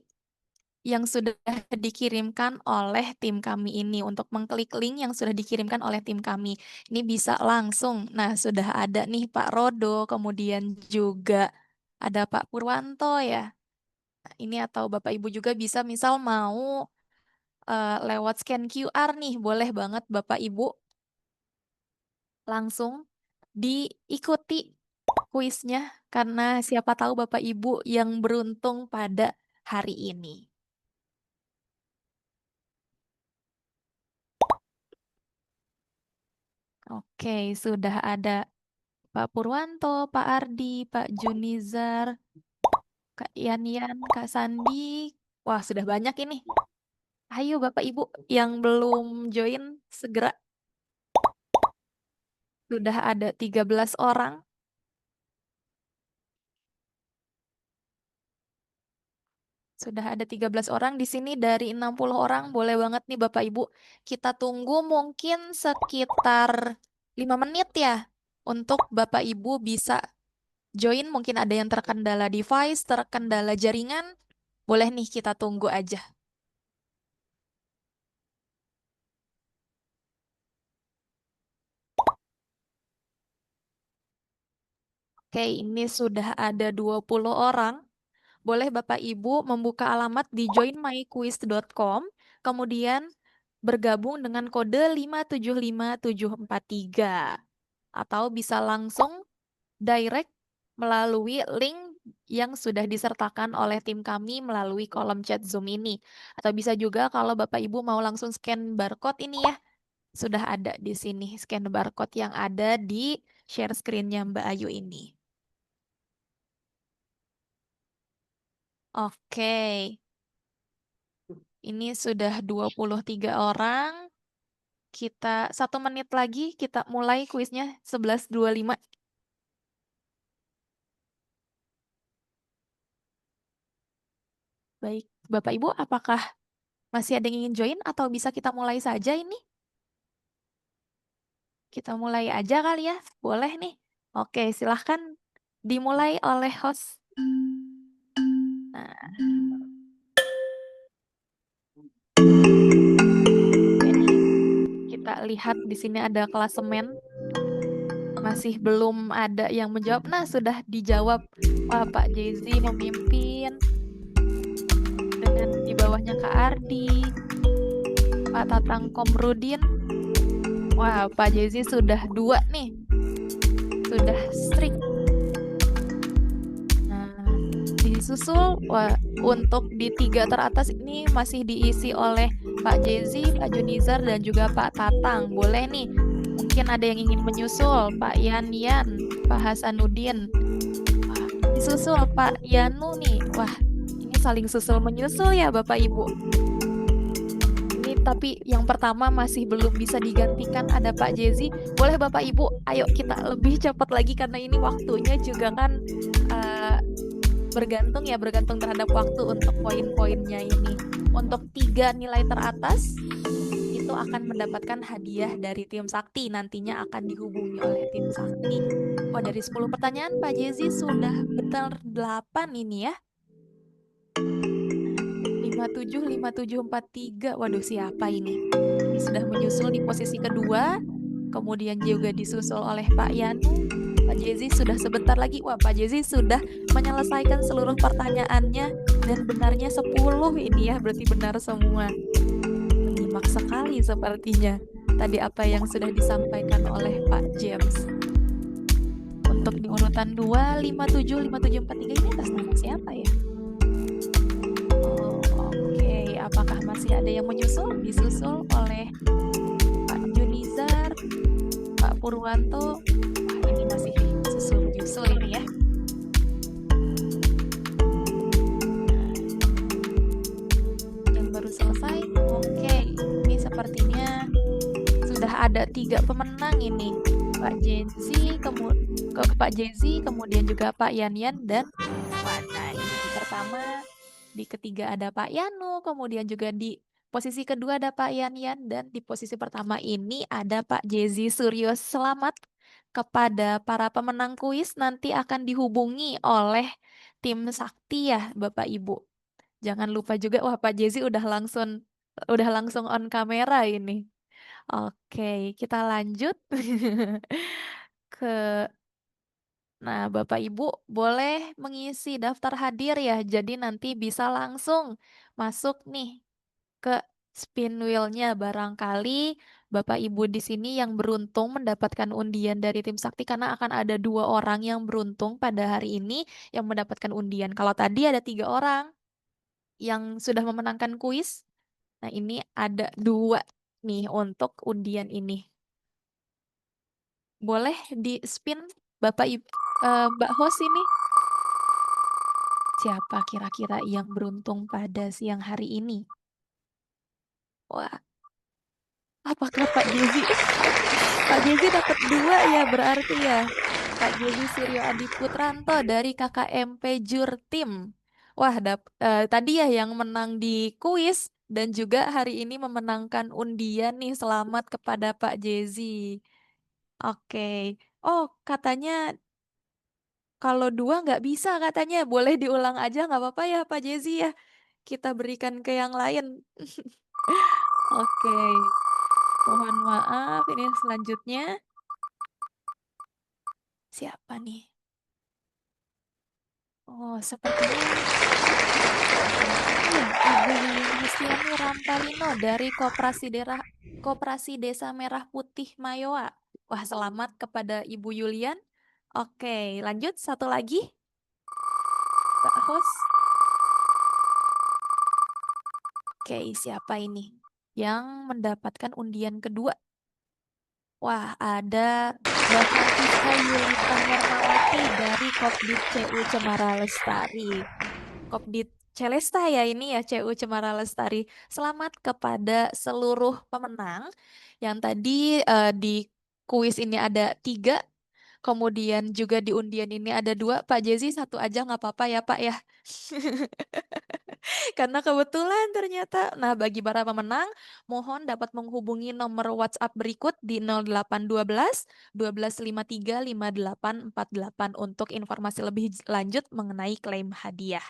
yang sudah dikirimkan oleh tim kami ini untuk mengklik link yang sudah dikirimkan oleh tim kami. Ini bisa langsung. Nah, sudah ada nih Pak Rodo, kemudian juga ada Pak Purwanto ya. Nah, ini atau Bapak Ibu juga bisa misal mau lewat scan QR nih, boleh banget Bapak Ibu langsung diikuti kuisnya karena siapa tahu Bapak Ibu yang beruntung pada hari ini. Oke, sudah ada Pak Purwanto, Pak Ardi, Pak Junizar, Kak Yan, Kak Sandi. Wah, sudah banyak ini. Ayo Bapak Ibu yang belum join segera. Sudah ada 13 orang. Sudah ada 13 orang di sini dari 60 orang. Boleh banget nih Bapak Ibu. Kita tunggu mungkin sekitar 5 menit ya untuk Bapak Ibu bisa join. Mungkin ada yang terkendala device, terkendala jaringan. Boleh nih kita tunggu aja. Oke, ini sudah ada 20 orang. Boleh Bapak Ibu membuka alamat di joinmyquiz.com, kemudian bergabung dengan kode 575743. Atau bisa langsung direct melalui link yang sudah disertakan oleh tim kami melalui kolom chat Zoom ini. Atau bisa juga kalau Bapak Ibu mau langsung scan barcode ini ya, sudah ada di sini scan barcode yang ada di share screen-nya Mbak Ayu ini. Oke. Ini sudah 23 orang. Kita 1 menit lagi kita mulai kuisnya 11.25. Baik, Bapak Ibu, apakah masih ada yang ingin join atau bisa kita mulai saja ini? Kita mulai aja kali ya, boleh nih. Oke, silahkan dimulai oleh host. Nah. Oke nih, kita lihat di sini ada klasemen. Masih belum ada yang menjawab. Nah, sudah dijawab. Wah, Pak Jezi memimpin. Dengan di bawahnya Kak Ardi, Pak Tatang Komrudin. Wah, Pak Jezi sudah 2 nih. Sudah strict. Nah, disusul untuk di 3 teratas ini masih diisi oleh Pak Jezi, Pak Junizar, dan juga Pak Tatang. Boleh nih, mungkin ada yang ingin menyusul. Pak Yan, Pak Hasanuddin. Wah, disusul Pak Yanu nih. Wah, ini saling susul menyusul ya Bapak Ibu. Ini tapi yang pertama masih belum bisa digantikan, ada Pak Jezi. Boleh Bapak Ibu, ayo kita lebih cepat lagi karena ini waktunya juga kan bergantung terhadap waktu untuk poin-poinnya ini. Untuk 3 nilai teratas itu akan mendapatkan hadiah dari tim Sakti, nantinya akan dihubungi oleh tim Sakti. Oh, dari 10 pertanyaan Pak Jezi sudah benar 8 ini ya. 575743. Waduh, siapa ini? Ini sudah menyusul di posisi kedua. Kemudian juga disusul oleh Pak Yanu. Pak Jezi sudah sebentar lagi. Wah, Pak Jezi sudah menyelesaikan seluruh pertanyaannya dan benarnya 10 ini ya, berarti benar semua. Menyimak sekali sepertinya tadi apa yang sudah disampaikan oleh Pak James. Untuk di urutan 2, 575743 ini atas nama siapa ya? Apakah masih ada yang menyusul? Disusul oleh Pak Junizar, Pak Purwanto. Wah, ini masih susul-menyusul ini ya. Yang baru selesai. Oke, ini sepertinya sudah ada 3 pemenang ini. Pak Jezi, kemudian juga Pak Yan dan Wana. Ini pertama. Di ketiga ada Pak Yanu, kemudian juga di posisi kedua ada Pak Yan, dan di posisi pertama ini ada Pak Jezi Suryo. Selamat kepada para pemenang kuis, nanti akan dihubungi oleh tim Sakti ya Bapak Ibu. Jangan lupa juga, wah Pak Jezi udah langsung on kamera ini. Oke, kita lanjut ke Nah, Bapak Ibu boleh mengisi daftar hadir ya. Jadi nanti bisa langsung masuk nih ke spin wheel-nya. Barangkali Bapak Ibu di sini yang beruntung mendapatkan undian dari tim Sakti, karena akan ada 2 orang yang beruntung pada hari ini yang mendapatkan undian. Kalau tadi ada 3 orang yang sudah memenangkan kuis. Nah, ini ada 2 nih untuk undian ini. Boleh di spin Bapak Ibu, Mbak host ini. Siapa kira-kira yang beruntung pada siang hari ini? Wah, apakah Pak Jezi? Pak Jezi dapat 2 ya berarti ya. Pak Jezi Suryo Adi Putranto dari KKMP Jurtim. Wah, tadi ya yang menang di kuis dan juga hari ini memenangkan undian nih. Selamat kepada Pak Jezi. Oke. Oh, katanya kalau dua nggak bisa katanya. Boleh diulang aja nggak apa-apa ya Pak Jezi ya. Kita berikan ke yang lain. Oke. Mohon maaf, ini selanjutnya. Siapa nih? Oh, sepertinya iya, Ibu Yuyun Yustiani Ramtalino dari Koperasi Desa Merah Putih Mayoa. Wah, selamat kepada Ibu Yulian. Oke, lanjut satu lagi, Pak Host. Oke, siapa ini yang mendapatkan undian kedua? Wah, ada Mbak Francisca Yulita Hermawati dari Kopdit CU Cemara Lestari. Kopdit Celesta ya ini ya CU Cemara Lestari. Selamat kepada seluruh pemenang yang tadi di kuis ini ada 3, kemudian juga di undian ini ada 2. Pak Jezi satu aja nggak apa-apa ya Pak ya. Karena kebetulan ternyata. Nah, bagi para pemenang, mohon dapat menghubungi nomor WhatsApp berikut di 0812 1253 5848 untuk informasi lebih lanjut mengenai klaim hadiah.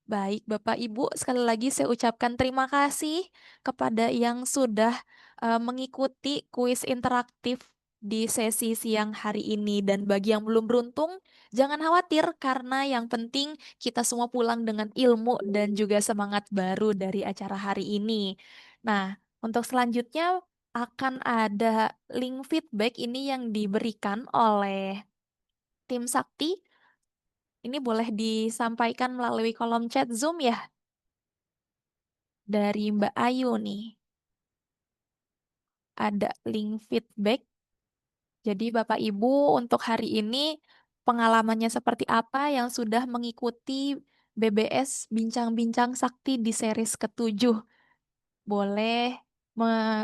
Baik, Bapak Ibu, sekali lagi saya ucapkan terima kasih kepada yang sudah mengikuti kuis interaktif di sesi siang hari ini. Dan bagi yang belum beruntung, jangan khawatir karena yang penting kita semua pulang dengan ilmu dan juga semangat baru dari acara hari ini. Nah, untuk selanjutnya akan ada link feedback ini yang diberikan oleh tim Sakti. Ini boleh disampaikan melalui kolom chat Zoom ya dari Mbak Ayu nih. Ada link feedback. Jadi Bapak Ibu untuk hari ini pengalamannya seperti apa yang sudah mengikuti BBS Bincang-Bincang Sakti di series ke-7. Boleh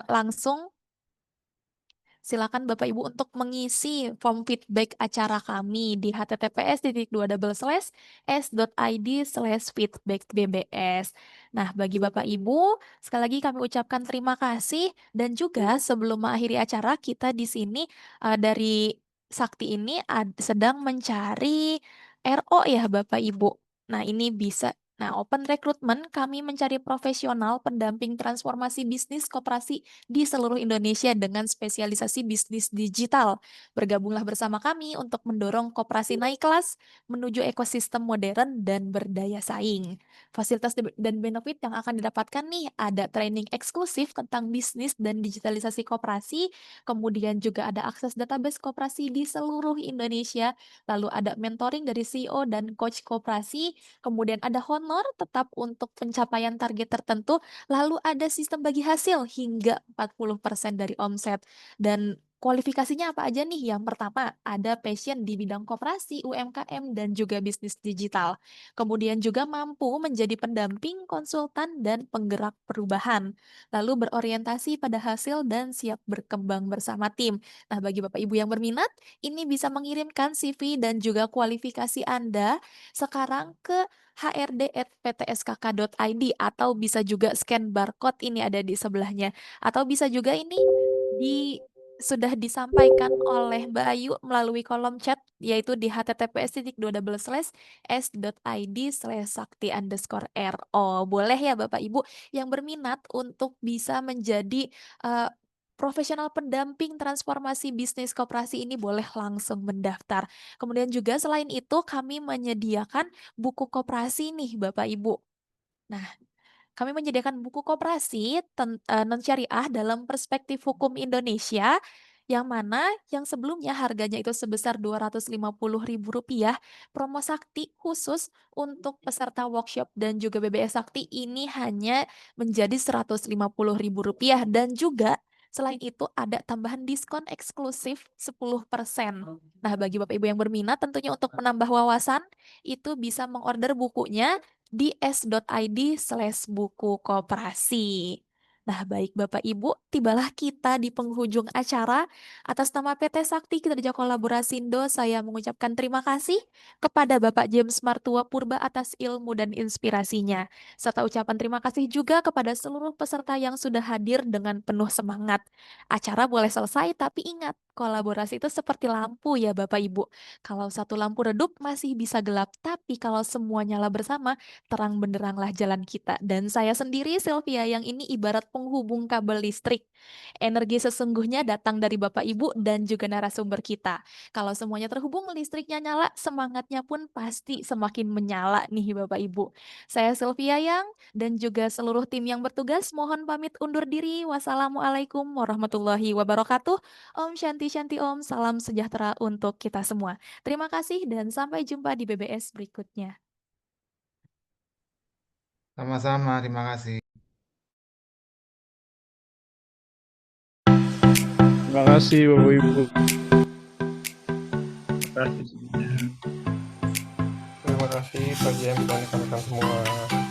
langsung silakan Bapak Ibu untuk mengisi form feedback acara kami di https://s.id/feedbackbbs. Nah, bagi Bapak Ibu, sekali lagi kami ucapkan terima kasih dan juga sebelum mengakhiri acara kita di sini dari Sakti ini sedang mencari RO ya Bapak Ibu. Nah, ini bisa. Nah, open recruitment kami mencari profesional pendamping transformasi bisnis koperasi di seluruh Indonesia dengan spesialisasi bisnis digital. Bergabunglah bersama kami untuk mendorong koperasi naik kelas menuju ekosistem modern dan berdaya saing. Fasilitas dan benefit yang akan didapatkan nih ada training eksklusif tentang bisnis dan digitalisasi koperasi, kemudian juga ada akses database koperasi di seluruh Indonesia, lalu ada mentoring dari CEO dan coach koperasi, kemudian ada honor tetap untuk pencapaian target tertentu, lalu ada sistem bagi hasil hingga 40% dari omset. Dan kualifikasinya apa aja nih? Yang pertama, ada passion di bidang koperasi, UMKM, dan juga bisnis digital. Kemudian juga mampu menjadi pendamping, konsultan, dan penggerak perubahan. Lalu berorientasi pada hasil dan siap berkembang bersama tim. Nah, bagi Bapak Ibu yang berminat, ini bisa mengirimkan CV dan juga kualifikasi Anda sekarang ke hrd@ptskk.id atau bisa juga scan barcode ini ada di sebelahnya. Atau bisa juga ini sudah disampaikan oleh Mbak Ayu melalui kolom chat yaitu di https://s.id/sakti_ro. Boleh ya Bapak Ibu yang berminat untuk bisa menjadi eh, profesional pendamping transformasi bisnis koperasi ini boleh langsung mendaftar. Kemudian juga selain itu kami menyediakan buku koperasi nih Bapak Ibu. Nah, kami menyediakan buku koperasi non-syariah dalam perspektif hukum Indonesia yang mana yang sebelumnya harganya itu sebesar Rp250.000. Promo Sakti khusus untuk peserta workshop dan juga BBS Sakti ini hanya menjadi Rp150.000 dan juga selain itu ada tambahan diskon eksklusif 10%. Nah, bagi Bapak Ibu yang berminat tentunya untuk menambah wawasan itu bisa mengorder bukunya di s.id/buku koperasi. Nah, baik Bapak Ibu, tibalah kita di penghujung acara. Atas nama PT Sakti Kinerja Kolaborasindo, saya mengucapkan terima kasih kepada Bapak James Martua Purba atas ilmu dan inspirasinya. Serta ucapan terima kasih juga kepada seluruh peserta yang sudah hadir dengan penuh semangat. Acara boleh selesai, tapi ingat, kolaborasi itu seperti lampu ya Bapak Ibu. Kalau satu lampu redup masih bisa gelap, tapi kalau semua nyala bersama, terang benderanglah jalan kita. Dan saya sendiri, Sylvia, yang ini ibarat penghubung kabel listrik. Energi sesungguhnya datang dari Bapak Ibu dan juga narasumber kita. Kalau semuanya terhubung, listriknya nyala, semangatnya pun pasti semakin menyala nih Bapak Ibu. Saya Sylvia Yang dan juga seluruh tim yang bertugas mohon pamit undur diri. Wassalamualaikum warahmatullahi wabarakatuh. Om Shanti Shanti Om, salam sejahtera untuk kita semua. Terima kasih dan sampai jumpa di BBS berikutnya. Sama-sama, terima kasih. Terima kasih Bapak Ibu. Terima kasih Pak James dan rekan-rekan semua.